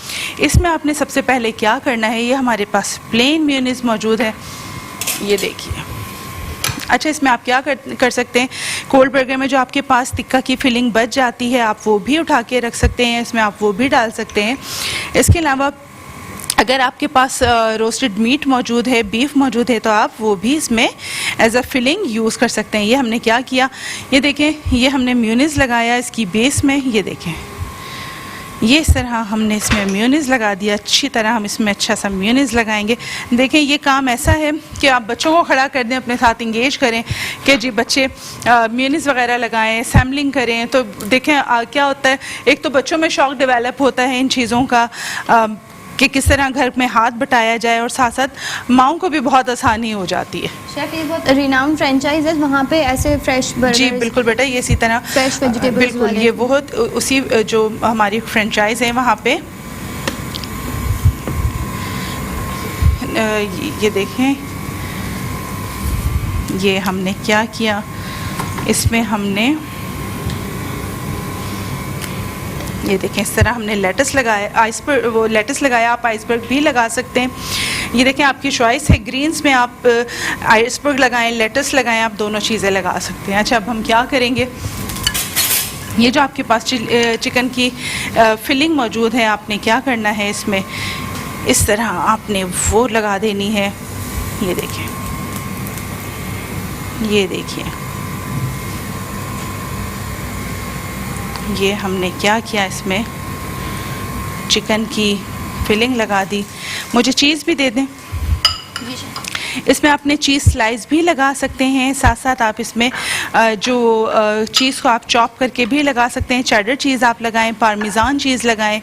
Speaker 1: इसमें आपने सबसे पहले क्या करना है, ये हमारे पास प्लेन मेयोनीज मौजूद है, ये देखिए। अच्छा, इसमें आप क्या कर सकते हैं, कोल्ड बर्गर में जो आपके पास टिक्का की फिलिंग बच जाती है, आप वो भी उठा के रख सकते हैं, इसमें आप वो भी डाल सकते हैं। इसके अलावा अगर आपके पास रोस्टेड मीट मौजूद है, बीफ मौजूद है, तो आप वो भी इसमें एज अ फिलिंग यूज़ कर सकते हैं। ये हमने क्या किया, ये देखें, ये हमने मेयोनीज़ लगाया इसकी बेस में, ये देखें, ये इस तरह हमने इसमें मेयोनीज़ लगा दिया। अच्छी तरह हम इसमें अच्छा सा मेयोनीज़ लगाएंगे। देखें, ये काम ऐसा है कि आप बच्चों को खड़ा कर दें, अपने साथ इंगेज करें कि जी बच्चे मेयोनीज़ वगैरह लगाएं, सैम्पलिंग करें, तो देखें क्या होता है, एक तो बच्चों में शौक़ डेवलप होता है इन चीज़ों का कि किस तरह घर में हाथ बटाया जाए, और साथ साथ माओं को भी बहुत आसानी हो जाती है।
Speaker 2: शेफ, ये बहुत रिनाउंड फ्रेंचाइज है, वहाँ पे ऐसे फ्रेश बर्गर,
Speaker 1: जी बिल्कुल बेटा, ये इसी तरह
Speaker 2: फ्रेश वेजिटेबल्स
Speaker 1: बिल्कुल, ये बहुत उसी जो हमारी फ्रेंचाइज है वहाँ पे। ये देखें, ये हमने क्या किया, इसमें हमने ये देखें, इस तरह हमने लेटस लगाया, आइसबर्ग, वो लेटस लगाया, आप आइसबर्ग भी लगा सकते हैं। ये देखें, आपकी चॉइस है, ग्रीन्स में आप आइसबर्ग लगाएं, लेटस लगाएं, आप दोनों चीज़ें लगा सकते हैं। अच्छा, अब हम क्या करेंगे, ये जो आपके पास चिकन की फिलिंग मौजूद है, आपने क्या करना है, इसमें इस तरह आपने वो लगा देनी है। ये देखें, ये देखिए, ये हमने क्या किया, इसमें चिकन की फिलिंग लगा दी। मुझे चीज़ भी दे दें, इसमें आपने चीज़ स्लाइस भी लगा सकते हैं, साथ साथ आप इसमें जो चीज़ को आप चॉप करके भी लगा सकते हैं। चेडर चीज़ आप लगाएं, पार्मेज़ान चीज़ लगाएं,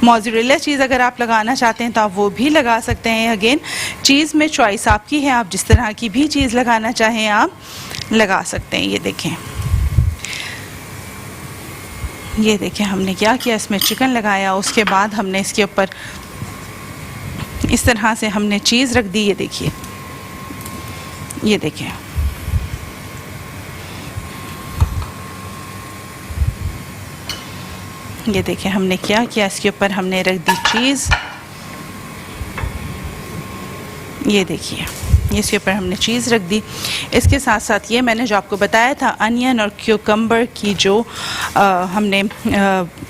Speaker 1: मोज़रेला चीज़ अगर आप लगाना चाहते हैं तो आप वो भी लगा सकते हैं। अगेन, चीज़ में चॉइस आपकी है, आप जिस तरह की भी चीज़ लगाना चाहें आप लगा सकते हैं। ये देखें, ये देखें, हमने क्या किया, इसमें चिकन लगाया, उसके बाद हमने इसके ऊपर इस तरह से हमने चीज़ रख दी। ये देखिए, ये देखें, ये देखें, हमने क्या किया, इसके ऊपर हमने रख दी चीज़। ये देखिए, इसके ऊपर हमने चीज़ रख दी। इसके साथ साथ ये मैंने जो आपको बताया था, अनियन और क्यूकम्बर की जो हमने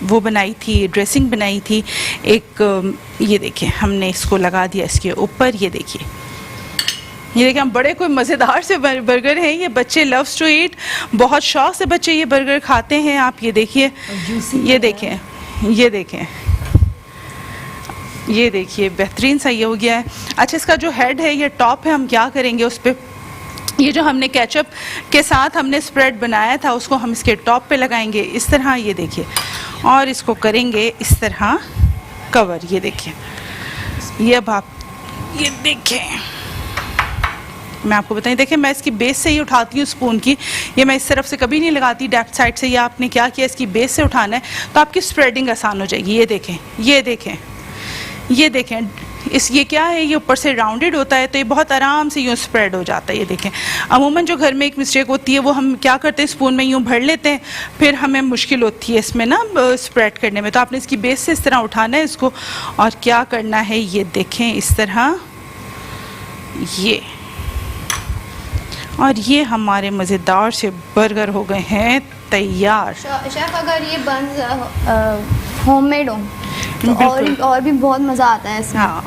Speaker 1: वो बनाई थी, ड्रेसिंग बनाई थी एक, ये देखिए, हमने इसको लगा दिया इसके ऊपर। ये देखिए, ये देखिए, हम बड़े कोई मज़ेदार से बर्गर हैं, ये बच्चे लव्स टू ईट, बहुत शौक़ से बच्चे ये बर्गर खाते हैं। आप ये देखिए, ये देखें, ये देखें, ये देखिए, बेहतरीन सा ये हो गया है। अच्छा, इसका जो हेड है, ये टॉप है, हम क्या करेंगे, उस पर ये जो हमने केचप के साथ हमने स्प्रेड बनाया था, उसको हम इसके टॉप पे लगाएंगे इस तरह। ये देखिए, और इसको करेंगे इस तरह कवर। ये देखिए, ये अब आप ये देखें, मैं आपको बताऊँ, देखिए, मैं इसकी बेस से ही उठाती हूँ स्पून की, ये मैं इस तरफ से कभी नहीं लगाती डेप्थ साइड से। ये आपने क्या किया, इसकी बेस से उठाना है तो आपकी स्प्रेडिंग आसान हो जाएगी। ये देखें, ये देखें, ये देखें, ये क्या है, ये ऊपर से राउंडेड होता है, तो ये बहुत आराम से यूँ स्प्रेड हो जाता है। ये देखें, अमूमन जो घर में एक मिस्टेक होती है, वो हम क्या करते हैं, स्पून में यूँ भर लेते हैं, फिर हमें मुश्किल होती है इसमें ना स्प्रेड करने में। तो आपने इसकी बेस से इस तरह उठाना है इसको, और क्या करना है, ये देखें, इस तरह, ये, और ये हमारे मज़ेदार से बर्गर हो गए हैं तैयार।
Speaker 2: शेफ, अगर ये बंस होममेड हो तो और भी बहुत मज़ा आता है इसमें।
Speaker 1: हाँ,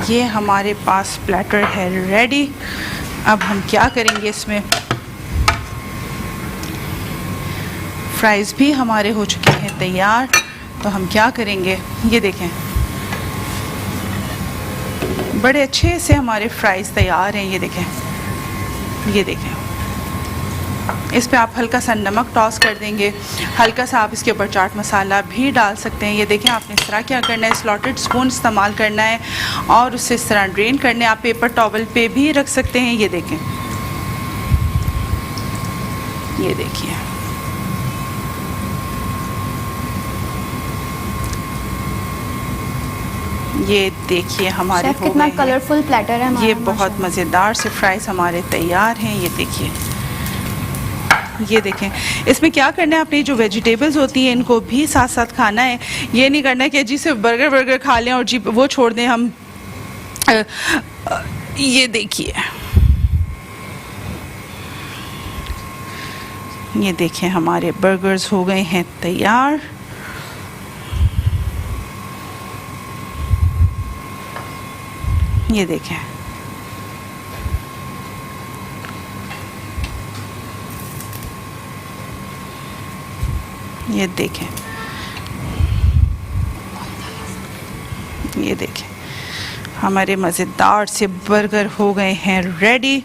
Speaker 1: ये हमारे पास प्लेटर है रेडी। अब हम क्या करेंगे, इसमें फ्राइज़ भी हमारे हो चुके हैं तैयार, तो हम क्या करेंगे, ये देखें, बड़े अच्छे से हमारे फ्राइज़ तैयार हैं। ये देखें, ये देखें। इस पे आप हल्का सा नमक टॉस कर देंगे, हल्का सा आप इसके ऊपर चाट मसाला भी डाल सकते हैं। ये देखें, आपने इस तरह क्या करना है, स्लॉटेड स्पून इस्तेमाल करना है और उससे इस तरह ड्रेन करने। आप पेपर टॉवल पे भी रख सकते हैं। ये देखें, ये देखिए, ये देखिए हमारे
Speaker 2: शेफ
Speaker 1: हो
Speaker 2: कितना
Speaker 1: गए हैं।
Speaker 2: कलरफुल प्लेटर है हमारा,
Speaker 1: ये बहुत मज़ेदार से फ्राइज़ हमारे तैयार हैं। ये देखिए, ये देखें। इसमें क्या करना है, आपने जो वेजिटेबल्स होती हैं इनको भी साथ साथ खाना है। ये नहीं करना है कि जी सिर्फ बर्गर खा लें और जी वो छोड़ दें हम। ये देखिए, ये देखें हमारे बर्गर्स हो गए हैं तैयार। ये देखें, ये देखें, ये देखें हमारे मज़ेदार से बर्गर हो गए हैं रेडी।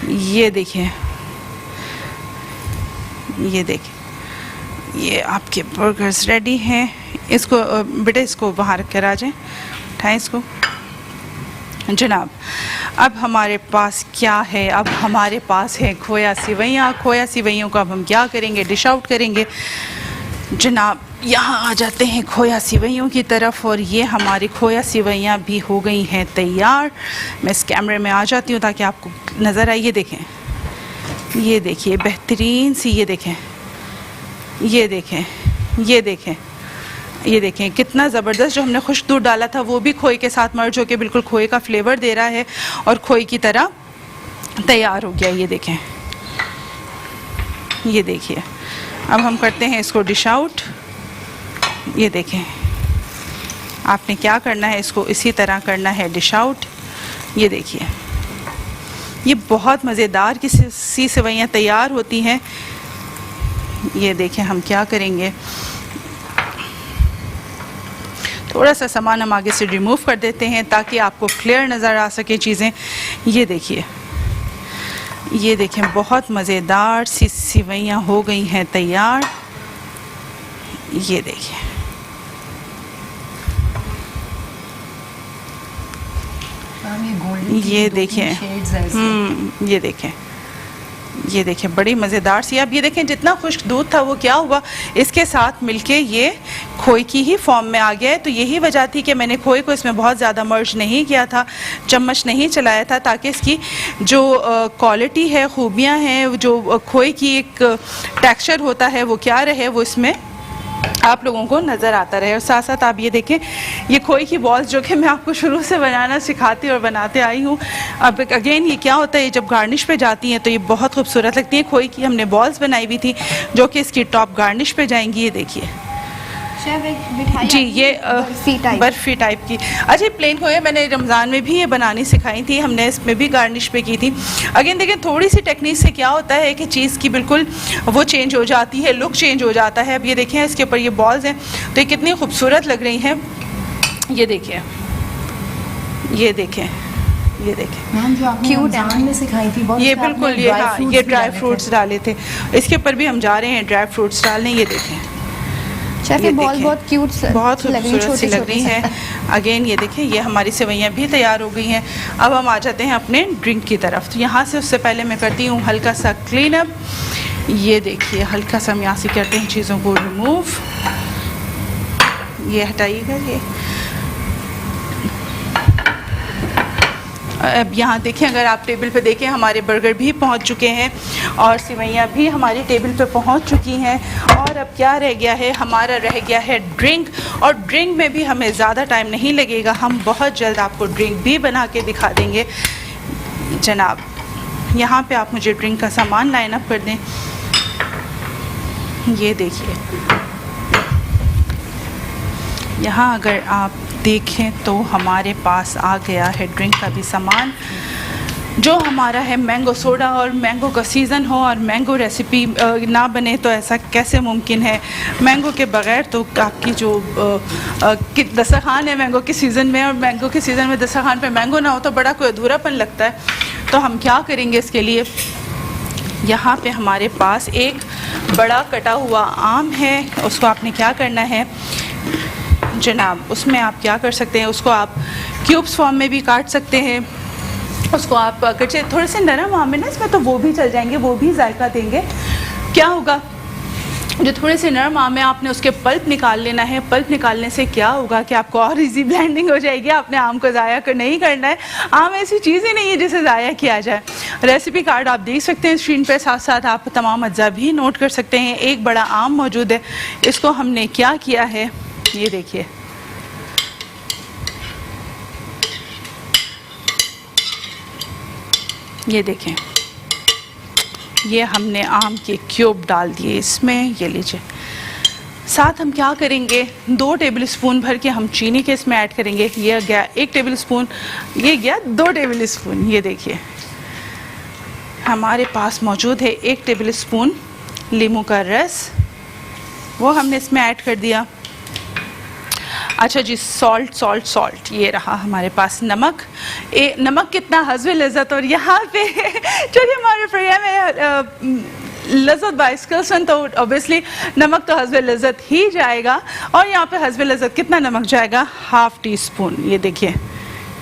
Speaker 1: ये देखिए, ये देखें, ये आपके बर्गर्स रेडी हैं। इसको बेटा इसको बाहर रख कर आ जाएं, उठाएं इसको। जनाब, अब हमारे पास क्या है, अब हमारे पास है खोया सिवैयाँ। खोया सिवैयों को अब हम क्या करेंगे, डिश आउट करेंगे। जनाब, यहाँ आ जाते हैं खोया सिवैयों की तरफ और ये हमारी खोया सिवैयाँ भी हो गई हैं तैयार। मैं इस कैमरे में आ जाती हूँ ताकि आपको नज़र आए। ये देखें, ये देखिए बेहतरीन सी, ये देखें, ये देखें, ये देखें, ये देखें कितना ज़बरदस्त। जो हमने खुश्क दूध डाला था वो भी खोए के साथ मर्ज होकर बिल्कुल खोए का फ्लेवर दे रहा है और खोए की तरह तैयार हो गया। ये देखें, ये देखिए। अब हम करते हैं इसको डिश आउट। ये देखें, आपने क्या करना है, इसको इसी तरह करना है डिश आउट। ये देखिए, ये बहुत मज़ेदार की सी सेवइयाँ तैयार होती हैं। ये देखें, हम क्या करेंगे, थोड़ा सा सामान हम आगे से रिमूव कर देते हैं ताकि आपको क्लियर नज़र आ सके चीज़ें। ये देखिए, ये देखें बहुत मज़ेदार सी सेवइयाँ हो गई हैं तैयार। ये देखिए, ये देखें, ये देखें, ये देखें बड़ी मज़ेदार सी। अब ये देखें जितना खुश्क दूध था वो क्या हुआ, इसके साथ मिलके ये खोए की ही फॉर्म में आ गया है। तो यही वजह थी कि मैंने खोए को इसमें बहुत ज़्यादा मर्ज नहीं किया था, चम्मच नहीं चलाया था, ताकि इसकी जो क्वालिटी है, खूबियाँ हैं, जो खोए की एक टेक्सचर होता है वो क्या रहे, वो इसमें आप लोगों को नज़र आता रहे। और साथ साथ आप ये देखें, ये खोए की बॉल्स जो कि मैं आपको शुरू से बनाना सिखाती और बनाते आई हूँ। अब अगेन ये क्या होता है, जब गार्निश पे जाती हैं तो ये बहुत खूबसूरत लगती हैं। खोए की हमने बॉल्स बनाई हुई थी जो कि इसकी टॉप गार्निश पे जाएंगी। ये देखिए जी, ये बर्फ़ी टाइप की। अच्छा, प्लेन खोए मैंने रमज़ान में भी ये बनानी सिखाई थी, हमने इसमें भी गार्निश पे की थी। अगेन देखें, थोड़ी सी टेक्निक से क्या होता है कि चीज़ की बिल्कुल वो चेंज हो जाती है, लुक चेंज हो जाता है। अब ये देखें, इसके ऊपर ये बॉल्स हैं तो ये कितनी खूबसूरत लग रही हैं। ये देखिए, ये देखें, ये देखें,
Speaker 3: क्यूट है, सिखाई थी बहुत।
Speaker 1: ये बिल्कुल ये ड्राई फ्रूट्स डाले थे, इसके ऊपर भी हम जा रहे हैं ड्राई फ्रूट्स डालने। ये देखें,
Speaker 2: ये बॉल बहुत क्यूट,
Speaker 1: बहुत खूबसूरत सी लग रही है। अगेन ये देखें, ये हमारी सेवइयाँ भी तैयार हो गई हैं। अब हम आ जाते हैं अपने ड्रिंक की तरफ। तो यहाँ से उससे पहले मैं करती हूँ हल्का सा क्लीन अप। ये देखिए, हल्का सा हम यहाँ से करते हैं चीज़ों को रिमूव। ये हटाइएगा। ये अब यहाँ देखें, अगर आप टेबल पे देखें, हमारे बर्गर भी पहुँच चुके हैं और सेवइयाँ भी हमारी टेबल पे पहुँच चुकी हैं। और अब क्या रह गया है, हमारा रह गया है ड्रिंक। और ड्रिंक में भी हमें ज़्यादा टाइम नहीं लगेगा, हम बहुत जल्द आपको ड्रिंक भी बना के दिखा देंगे। जनाब, यहाँ पे आप मुझे ड्रिंक का सामान लाइन अप कर दें। ये देखिए, यहाँ अगर आप देखें तो हमारे पास आ गया है ड्रिंक का भी सामान। जो हमारा है मैंगो सोडा, और मैंगो का सीज़न हो और मैंगो रेसिपी ना बने तो ऐसा कैसे मुमकिन है। मैंगो के बग़ैर तो आपकी जो दस्तरखान है मैंगो के सीज़न में, और मैंगो के सीज़न में दस्तरखान पे मैंगो ना हो तो बड़ा कोई अधूरापन लगता है। तो हम क्या करेंगे इसके लिए, यहाँ पे हमारे पास एक बड़ा कटा हुआ आम है, उसको आपने क्या करना है जनाब, उसमें आप क्या कर सकते हैं, उसको आप क्यूब्स फॉर्म में भी काट सकते हैं। उसको आप कच्चे थोड़े से नरम आम है ना इसमें, तो वो भी चल जाएंगे, वो भी जायका देंगे। क्या होगा, जो थोड़े से नरम आम है आपने उसके पल्प निकाल लेना है। पल्प निकालने से क्या होगा कि आपको और इजी ब्लेंडिंग हो जाएगी। आपने आम को ज़ाया नहीं करना है। आम ऐसी चीज़ ही नहीं है जिसे ज़ाया किया जाए। रेसिपी कार्ड आप देख सकते हैं स्क्रीन पे, साथ साथ आप तमाम अज्जा भी नोट कर सकते हैं। एक बड़ा आम मौजूद है, इसको हमने क्या किया है, ये देखिए, ये देखें, ये हमने आम के क्यूब डाल दिए इसमें, ये लीजिए। साथ हम क्या करेंगे, 2 टेबल स्पून भर के हम चीनी के इसमें ऐड करेंगे। ये गया 1 टेबल स्पून, ये गया 2 टेबल स्पून। ये देखिए हमारे पास मौजूद है 1 टेबल स्पून लीमू का रस, वो हमने इसमें ऐड कर दिया। अच्छा जी, सॉल्ट ये रहा हमारे पास। नमक, नमक कितना हस्बे लज़्ज़त। और यहाँ पे जो हमारे प्रोग्राम है लज़्ज़त बाय स्किल्सन, तो ऑब्वियसली नमक तो हस्बे लज़्ज़त ही जाएगा। और यहाँ पे हस्बे लज़्ज़त कितना नमक जाएगा, 1/2 टीस्पून। ये देखिए,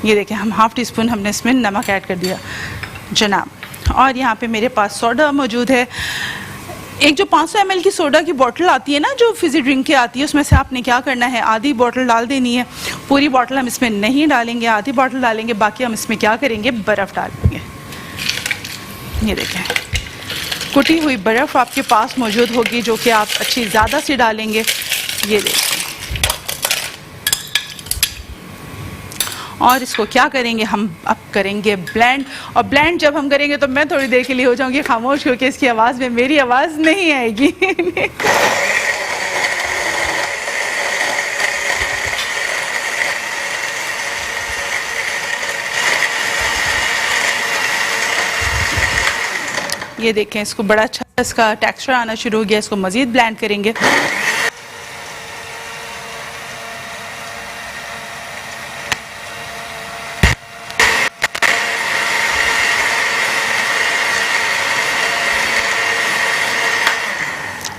Speaker 1: ये देखिए, हम 1/2 टीस्पून हमने इसमें नमक ऐड कर दिया जनाब। और यहाँ पे मेरे पास सोडा मौजूद है। एक जो 500 ml की सोडा की बोतल आती है ना, जो फिजी ड्रिंक की आती है, उसमें से आपने क्या करना है, आधी बोतल डाल देनी है। पूरी बोतल हम इसमें नहीं डालेंगे, आधी बोतल डालेंगे। बाकी हम इसमें क्या करेंगे, बर्फ़ डालेंगे। ये देखें, कुटी हुई बर्फ़ आपके पास मौजूद होगी, जो कि आप अच्छी ज़्यादा सी डालेंगे। ये देखें, और इसको क्या करेंगे, हम अब करेंगे ब्लेंड। और ब्लेंड जब हम करेंगे तो मैं थोड़ी देर के लिए हो जाऊंगी खामोश, क्योंकि इसकी आवाज़ में मेरी आवाज़ नहीं आएगी। ये देखें, इसको बड़ा अच्छा इसका टेक्सचर आना शुरू हो गया। इसको मज़ीद ब्लेंड करेंगे।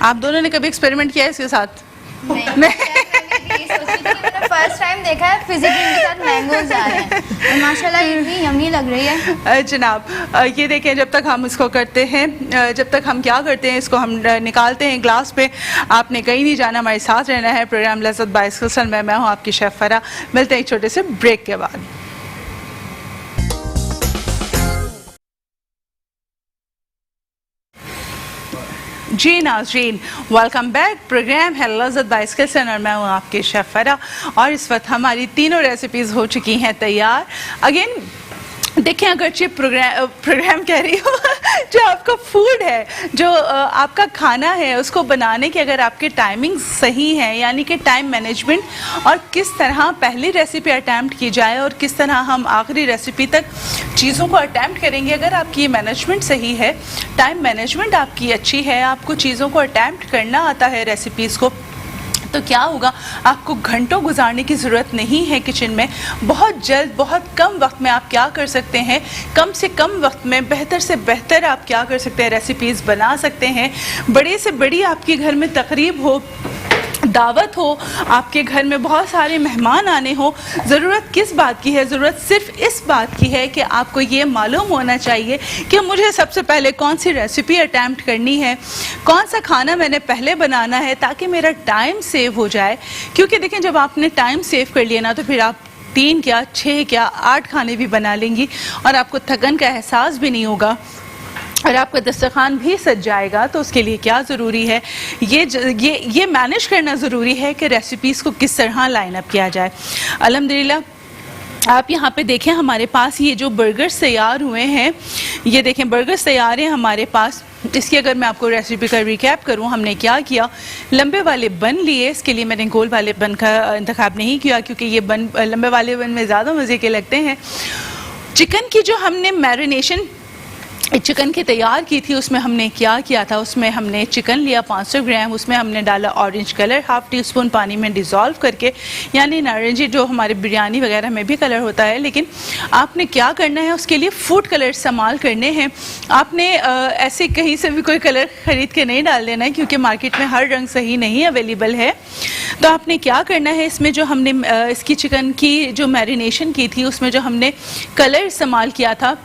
Speaker 1: आप दोनों ने कभी एक्सपेरिमेंट किया है इसके साथ?
Speaker 2: नहीं। फर्स्ट टाइम देखा है फिजी ड्रिंक के साथ मैंगोज आ रहे हैं, और माशाल्लाह इतनी यम्मी लग रही है
Speaker 1: जनाब। ये देखें, जब तक हम इसको करते हैं, जब तक हम क्या करते हैं, इसको हम निकालते हैं ग्लास पे। आपने कहीं नहीं जाना, हमारे साथ रहना है। प्रोग्राम लज़्ज़त बाय स्किल्सन में मैं हूँ आपकी शेफ़ फ़रा। मिलते हैं एक छोटे से ब्रेक के बाद। जी नाज़रीन, वेलकम बैक। प्रोग्राम है लज़्ज़त बाय स्किल्सन और मैं हूँ आपकी शेफ़ फ़रा। और इस वक्त हमारी तीनों रेसिपीज़ हो चुकी हैं तैयार। अगेन देखें, अगरचे प्रोग्राम कह रही हूँ, जो आपका फूड है, जो आपका खाना है, उसको बनाने की अगर आपके टाइमिंग सही है, यानी कि टाइम मैनेजमेंट, और किस तरह पहली रेसिपी अटैम्प्ट की जाए और किस तरह हम आखिरी रेसिपी तक चीज़ों को अटैम्प्ट करेंगे, अगर आपकी ये मैनेजमेंट सही है, टाइम मैनेजमेंट आपकी अच्छी है, आपको चीज़ों को अटैम्प्ट करना आता है रेसिपीज़ को, तो क्या होगा, आपको घंटों गुजारने की ज़रूरत नहीं है किचन में। बहुत जल्द, बहुत कम वक्त में आप क्या कर सकते हैं, कम से कम वक्त में बेहतर से बेहतर आप क्या कर सकते हैं, रेसिपीज़ बना सकते हैं। बड़े से बड़ी आपके घर में तकरीब हो, दावत हो, आपके घर में बहुत सारे मेहमान आने हो, ज़रूरत किस बात की है, ज़रूरत सिर्फ इस बात की है कि आपको ये मालूम होना चाहिए कि मुझे सबसे पहले कौन सी रेसिपी अटैम्प्ट करनी है, कौन सा खाना मैंने पहले बनाना है, ताकि मेरा टाइम सेव हो जाए। क्योंकि देखें, जब आपने टाइम सेव कर लिया ना, तो फिर आप 3 क्या 6 क्या 8 खाने भी बना लेंगी और आपको थकन का एहसास भी नहीं होगा और आपका दस्तरखान भी सज जाएगा। तो उसके लिए क्या ज़रूरी है, ये मैनेज करना ज़रूरी है कि रेसिपीज़ को किस तरह लाइन अप किया जाए। अल्हम्दुलिल्लाह आप यहाँ पे देखें, हमारे पास ये जो बर्गर्स तैयार हुए हैं, ये देखें बर्गर्स तैयार हैं हमारे पास। इसकी अगर मैं आपको रेसिपी का रिकैप करूँ, हमने क्या किया, लंबे वाले बन लिए। इसके लिए मैंने गोल वाले बन का इंतखाब नहीं किया, क्योंकि ये बन लंबे वाले बन में ज़्यादा मज़े के लगते हैं। चिकन की जो हमने मैरिनेशन चिकन की तैयार की थी, उसमें हमने क्या किया था, उसमें हमने चिकन लिया 500 ग्राम, उसमें हमने डाला ऑरेंज कलर 1/2 टीस्पून पानी में डिज़ोल्व करके, यानी नारंगी जो हमारे बिरयानी वगैरह में भी कलर होता है, लेकिन आपने क्या करना है उसके लिए फूड कलर इस्तेमाल करने हैं। आपने ऐसे कहीं से भी कोई कलर ख़रीद के नहीं डाल देना है, क्योंकि मार्केट में हर रंग सही नहीं अवेलेबल है। तो आपने क्या करना है, इसमें जो हमने इसकी चिकन की जो मैरिनेशन की थी उसमें जो हमने कलर इस्तेमाल किया था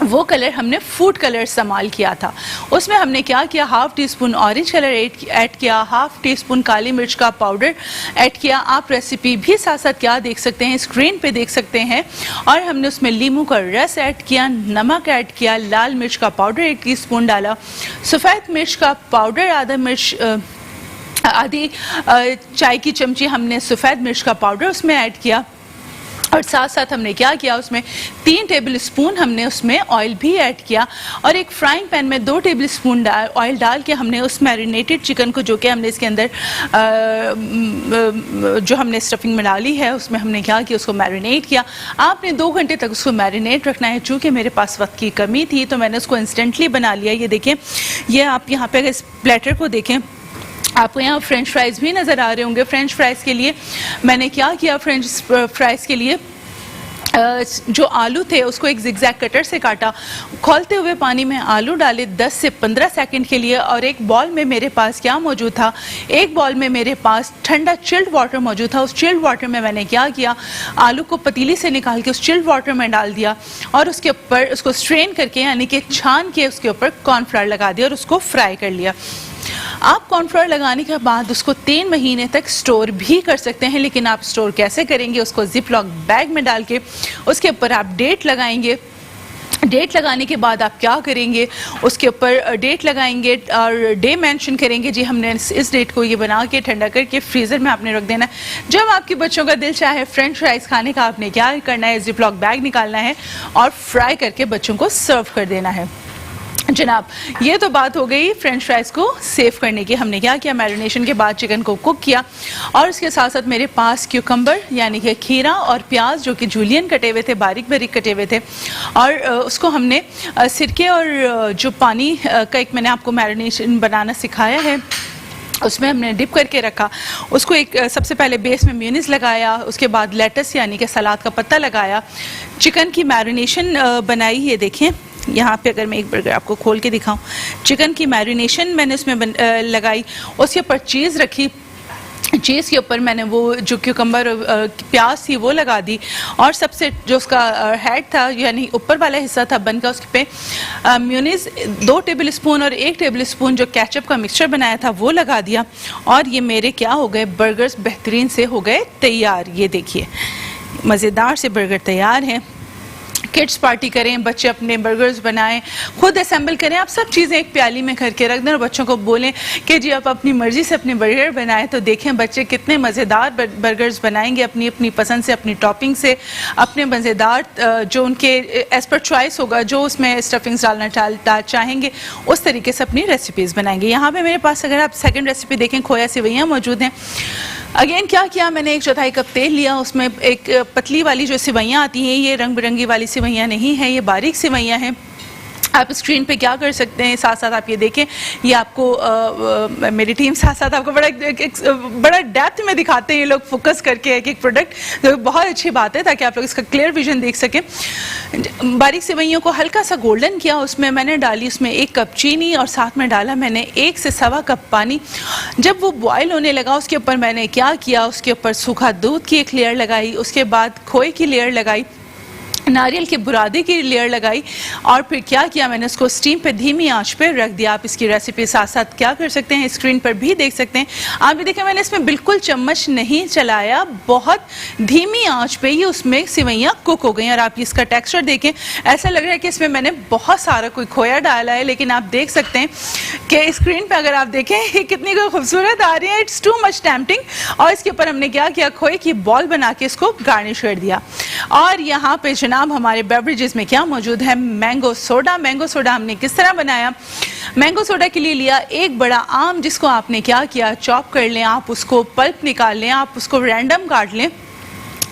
Speaker 1: वो कलर हमने फूड कलर इस्तेमाल किया था। उसमें हमने क्या किया, 1/2 टीस्पून ऑरेंज कलर ऐड किया, 1/2 टीस्पून काली मिर्च का पाउडर ऐड किया। आप रेसिपी भी साथ साथ क्या देख सकते हैं, स्क्रीन पे देख सकते हैं। और हमने उसमें लीमू का रस ऐड किया, नमक ऐड किया, लाल मिर्च का पाउडर 1 टीस्पून डाला, सफ़ेद मिर्च का पाउडर आधी चाय की चमची हमने सफ़ेद मिर्च का पाउडर उसमें ऐड किया। और साथ साथ हमने क्या किया, उसमें 3 टेबल स्पून हमने उसमें ऑयल भी ऐड किया। और एक फ्राइंग पैन में 2 टेबल स्पून ऑयल डाल के हमने उस मैरिनेटेड चिकन को, जो कि हमने इसके अंदर जो हमने स्टफिंग में डाली है, उसमें हमने क्या किया, उसको मैरिनेट किया। आपने 2 घंटे तक उसको मैरिनेट रखना है। चूँकि मेरे पास वक्त की कमी थी तो मैंने उसको इंस्टेंटली बना लिया। ये देखें, ये आप यहाँ पे अगर इस प्लेटर को देखें, आपको यहाँ फ्रेंच फ्राइज़ भी नज़र आ रहे होंगे। फ्रेंच फ्राइज़ के लिए मैंने क्या किया, फ्रेंच फ्राइज़ के लिए जो आलू थे उसको एक जिगजैग कटर से काटा, खौलते हुए पानी में आलू डाले 10 से 15 सेकंड के लिए। और एक बॉल में मेरे पास क्या मौजूद था, एक बॉल में मेरे पास ठंडा चिल्ड वाटर मौजूद था। उस चिल्ड वाटर में मैंने क्या किया, आलू को पतीली से निकाल के उस चिल्ड वाटर में डाल दिया और उसके ऊपर उसको स्ट्रेन करके, यानी कि छान के, उसके ऊपर कॉर्नफ्लावर लगा दिया और उसको फ्राई कर लिया। आप कॉर्नफ्लावर लगाने के बाद उसको 3 महीने तक स्टोर भी कर सकते हैं। लेकिन आप स्टोर कैसे करेंगे, उसको जिप लॉक बैग में डाल के उसके ऊपर आप डेट लगाएंगे। डेट लगाने के बाद आप क्या करेंगे, उसके ऊपर डेट लगाएंगे और डे मेंशन करेंगे, जी हमने इस डेट को ये बना के ठंडा करके फ्रीज़र में आपने रख देना है। जब आपके बच्चों का दिल चाहे फ्रेंच फ्राइज़ खाने का, आपने क्या करना है, जिप लॉक बैग निकालना है और फ्राई करके बच्चों को सर्व कर देना है। जनाब, ये तो बात हो गई फ्रेंच फ्राइज़ को सेव करने की। हमने क्या किया, मैरिनेशन के बाद चिकन को कुक किया और इसके साथ साथ मेरे पास क्यूकम्बर यानी कि खीरा और प्याज जो कि जूलियन कटे हुए थे, बारीक बारीक कटे हुए थे, और उसको हमने सिरके और जो पानी का एक मैंने आपको मैरिनेशन बनाना सिखाया है उसमें हमने डिप करके रखा। उसको एक सबसे पहले बेस में मेयोनीज लगाया, उसके बाद लेटस यानी कि सलाद का पत्ता लगाया, चिकन की मैरिनेशन बनाई। ये देखें यहाँ पे अगर मैं एक बर्गर आपको खोल के दिखाऊं, चिकन की मैरिनेशन मैंने उसमें लगाई। उसके ऊपर चीज़ रखी, चीज़ के ऊपर मैंने वो जो क्यूकम्बर प्याज थी वो लगा दी और सबसे जो उसका हेड था यानी ऊपर वाला हिस्सा था बन का, उसके पे मेयोनीज 2 टेबल स्पून और 1 टेबल स्पून जो केचप का मिक्सचर बनाया था वो लगा दिया। और ये मेरे क्या हो गए, बर्गर्स बेहतरीन से हो गए तैयार। ये देखिए, मज़ेदार से बर्गर तैयार हैं। किड्स पार्टी करें, बच्चे अपने बर्गर्स बनाएं, खुद असेंबल करें। आप सब चीज़ें एक प्याली में करके रख दें और बच्चों को बोलें कि जी आप अपनी मर्ज़ी से अपने बर्गर बनाएं। तो देखें बच्चे कितने मज़ेदार बर्गर्स बनाएंगे, अपनी अपनी पसंद से, अपनी टॉपिंग से, अपने मज़ेदार जो उनके एज पर चॉइस होगा, जो उसमें स्टफिंग्स डालना चाहेंगे उस तरीके से अपनी रेसिपीज़ बनाएंगे। यहाँ पर मेरे पास अगर आप सेकेंड रेसिपी देखें, खोया सेवइयाँ मौजूद हैं। अगेन क्या किया, मैंने 1/4 कप तेल लिया, उसमें एक पतली वाली जो सेवइयाँ आती हैं, ये रंग बिरंगी वाली सेवइयाँ नहीं हैं, ये बारीक सेवइयाँ हैं। आप स्क्रीन पे क्या कर सकते हैं, साथ साथ आप ये देखें, ये आपको मेरी टीम साथ साथ आपको बड़ा डेप्थ में दिखाते हैं ये लोग, फोकस करके एक प्रोडक्ट, जो बहुत अच्छी बात है ताकि आप लोग इसका क्लियर विजन देख सकें। बारीक सेवइयों को हल्का सा गोल्डन किया, उसमें मैंने डाली उसमें 1 कप चीनी और साथ में डाला मैंने 1 से सवा कप पानी। जब वो बॉयल होने लगा उसके ऊपर मैंने क्या किया, उसके ऊपर सूखा दूध की एक लेयर लगाई, उसके बाद खोए की लेयर लगाई, नारियल के बुरादे की लेयर लगाई और फिर क्या किया, मैंने उसको स्टीम पे धीमी आंच पे रख दिया। आप इसकी रेसिपी साथ साथ क्या कर सकते हैं, स्क्रीन पर भी देख सकते हैं। आप भी देखें, मैंने इसमें बिल्कुल चम्मच नहीं चलाया, बहुत धीमी आंच पे ही उसमें सेवइयाँ कुक हो गई। और आप इसका टेक्सचर देखें, ऐसा लग रहा है कि इसमें मैंने बहुत सारा कोई खोया डाला है, लेकिन आप देख सकते हैं कि स्क्रीन पर अगर आप देखें ये कितनी खूबसूरत आ रही है, इट्स टू मच टेम्पटिंग। और इसके ऊपर हमने क्या किया, खोए की बॉल बना के इसको गार्निश कर दिया। और यहाँ पे जनाब हमारे बेवरेजेस में क्या मौजूद है, मैंगो सोडा। मैंगो सोडा हमने किस तरह बनाया, मैंगो सोडा के लिए लिया एक बड़ा आम, जिसको आपने क्या किया, चॉप कर लें, आप उसको पल्प निकाल लें, आप उसको रैंडम काट लें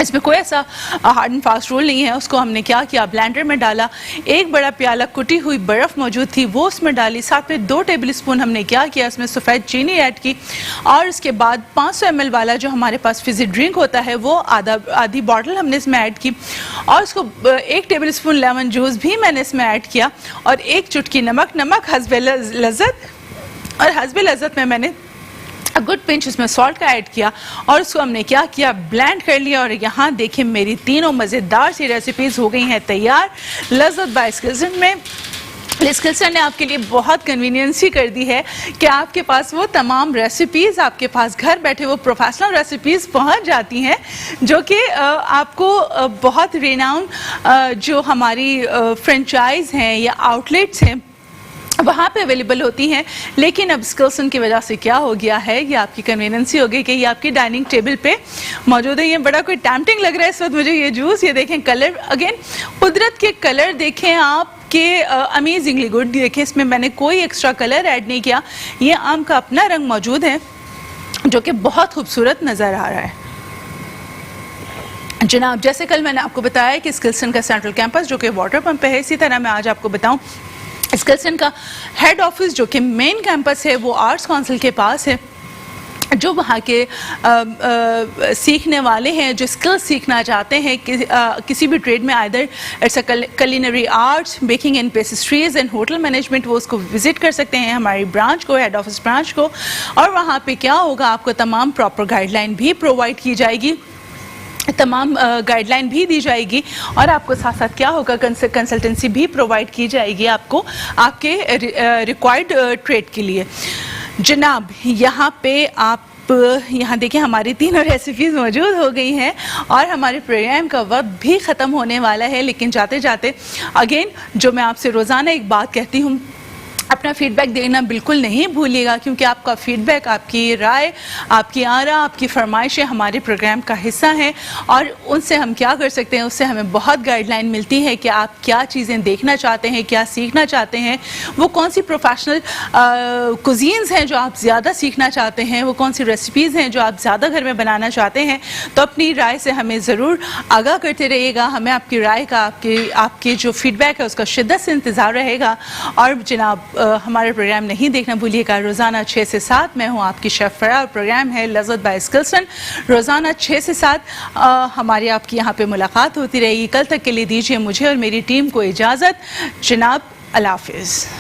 Speaker 1: इसमें कोई ऐसा हार्ड एंड फास्ट रूल नहीं है। उसको हमने क्या किया, ब्लेंडर में डाला, एक बड़ा प्याला कुटी हुई बर्फ़ मौजूद थी वो उसमें डाली, साथ में 2 टेबल स्पून हमने क्या किया इसमें सफ़ेद चीनी ऐड की, और उसके बाद 500 ml वाला जो हमारे पास फिज़ी ड्रिंक होता है वो आधी बॉटल हमने इसमें ऐड की, और उसको 1 टेबल स्पून लेमन जूस भी मैंने इसमें ऐड किया, और 1 चुटकी नमक हस्बे लज़्ज़त, और हस्बे लज़्ज़त में मैंने गुड पिंच इसमें सॉल्ट का ऐड किया, और उसको हमने क्या किया, ब्लेंड कर लिया। और यहाँ देखिए मेरी तीनों मज़ेदार सी रेसिपीज़ हो गई हैं तैयार लज़्ज़त बाय स्किल्सन में। स्किल्सन ने आपके लिए बहुत कन्वीनियंस ही कर दी है कि आपके पास वो तमाम रेसिपीज़, आपके पास घर बैठे वो प्रोफेशनल रेसिपीज़ पहुंच जाती हैं जो कि आपको बहुत रेनाउन जो हमारी फ्रेंचाइज़ हैं या आउटलेट्स हैं वहाँ पे अवेलेबल होती हैं। लेकिन अब स्किल्सन की वजह से क्या हो गया है, ये आपकी कन्वीनियंसी हो गई कि ये आपकी डाइनिंग टेबल पे मौजूद है। ये बड़ा कोई टैम्पटिंग लग रहा है इस वक्त मुझे ये जूस, ये देखें कलर, अगेन कुदरत के कलर देखें आप के अमेजिंगली गुड। देखें इसमें मैंने कोई एक्स्ट्रा कलर ऐड नहीं किया, ये आम का अपना रंग मौजूद है जो कि बहुत खूबसूरत नज़र आ रहा है। जनाब जैसे कल मैंने आपको बताया कि स्किल्सन का सेंट्रल कैंपस जो कि वाटर पंप पे है, इसी तरह मैं आज आपको बताऊं स्किल्सन का हेड ऑफिस जो कि मेन कैंपस है वो आर्ट्स काउंसिल के पास है। जो वहाँ के सीखने वाले हैं, जो स्किल्स सीखना चाहते हैं कि किसी भी ट्रेड में, either it's a culinary arts, baking and pastries and hotel management, वो उसको विजिट कर सकते हैं हमारी ब्रांच को, हेड ऑफिस ब्रांच को। और वहाँ पे क्या होगा, आपको तमाम प्रॉपर गाइडलाइन भी प्रोवाइड की जाएगी, तमाम गाइडलाइन भी दी जाएगी, और आपको साथ साथ क्या होगा, कंसल्टेंसी भी प्रोवाइड की जाएगी आपको आपके रिक्वायर्ड ट्रेड के लिए। जनाब यहाँ पे आप यहाँ देखिए हमारी तीनों रेसिपीज़ मौजूद हो गई हैं और हमारे प्रोग्राम का वक्त भी ख़त्म होने वाला है। लेकिन जाते जाते अगेन जो मैं आपसे रोज़ाना एक बात कहती हूँ, अपना फीडबैक देना बिल्कुल नहीं भूलिएगा, क्योंकि आपका फीडबैक, आपकी राय, आपकी आरा, आपकी फरमाइशें हमारे प्रोग्राम का हिस्सा हैं, और उनसे हम क्या कर सकते हैं, उससे हमें बहुत गाइडलाइन मिलती है कि आप क्या चीज़ें देखना चाहते हैं, क्या सीखना चाहते हैं, वो कौन सी प्रोफेशनल कुजीन्स हैं जो आप ज़्यादा सीखना चाहते हैं, वो कौन सी रेसिपीज़ हैं जो आप ज़्यादा घर में बनाना चाहते हैं। तो अपनी राय से हमें ज़रूर आगाह करते रहिएगा, हमें आपकी राय का, आपकी जो फीडबैक है उसका शिद्दत से इंतज़ार रहेगा। और जनाब हमारे प्रोग्राम नहीं देखना भूलिएगा, रोज़ाना 6 से 7 मैं हूँ आपकी शेफ़ फरा, और प्रोग्राम है लज़्ज़त बाय स्किल्सन। रोज़ाना 6 से 7 हमारी आपकी यहाँ पे मुलाकात होती रहेगी। कल तक के लिए दीजिए मुझे और मेरी टीम को इजाज़त। जनाब अल्लाह हाफ़िज़।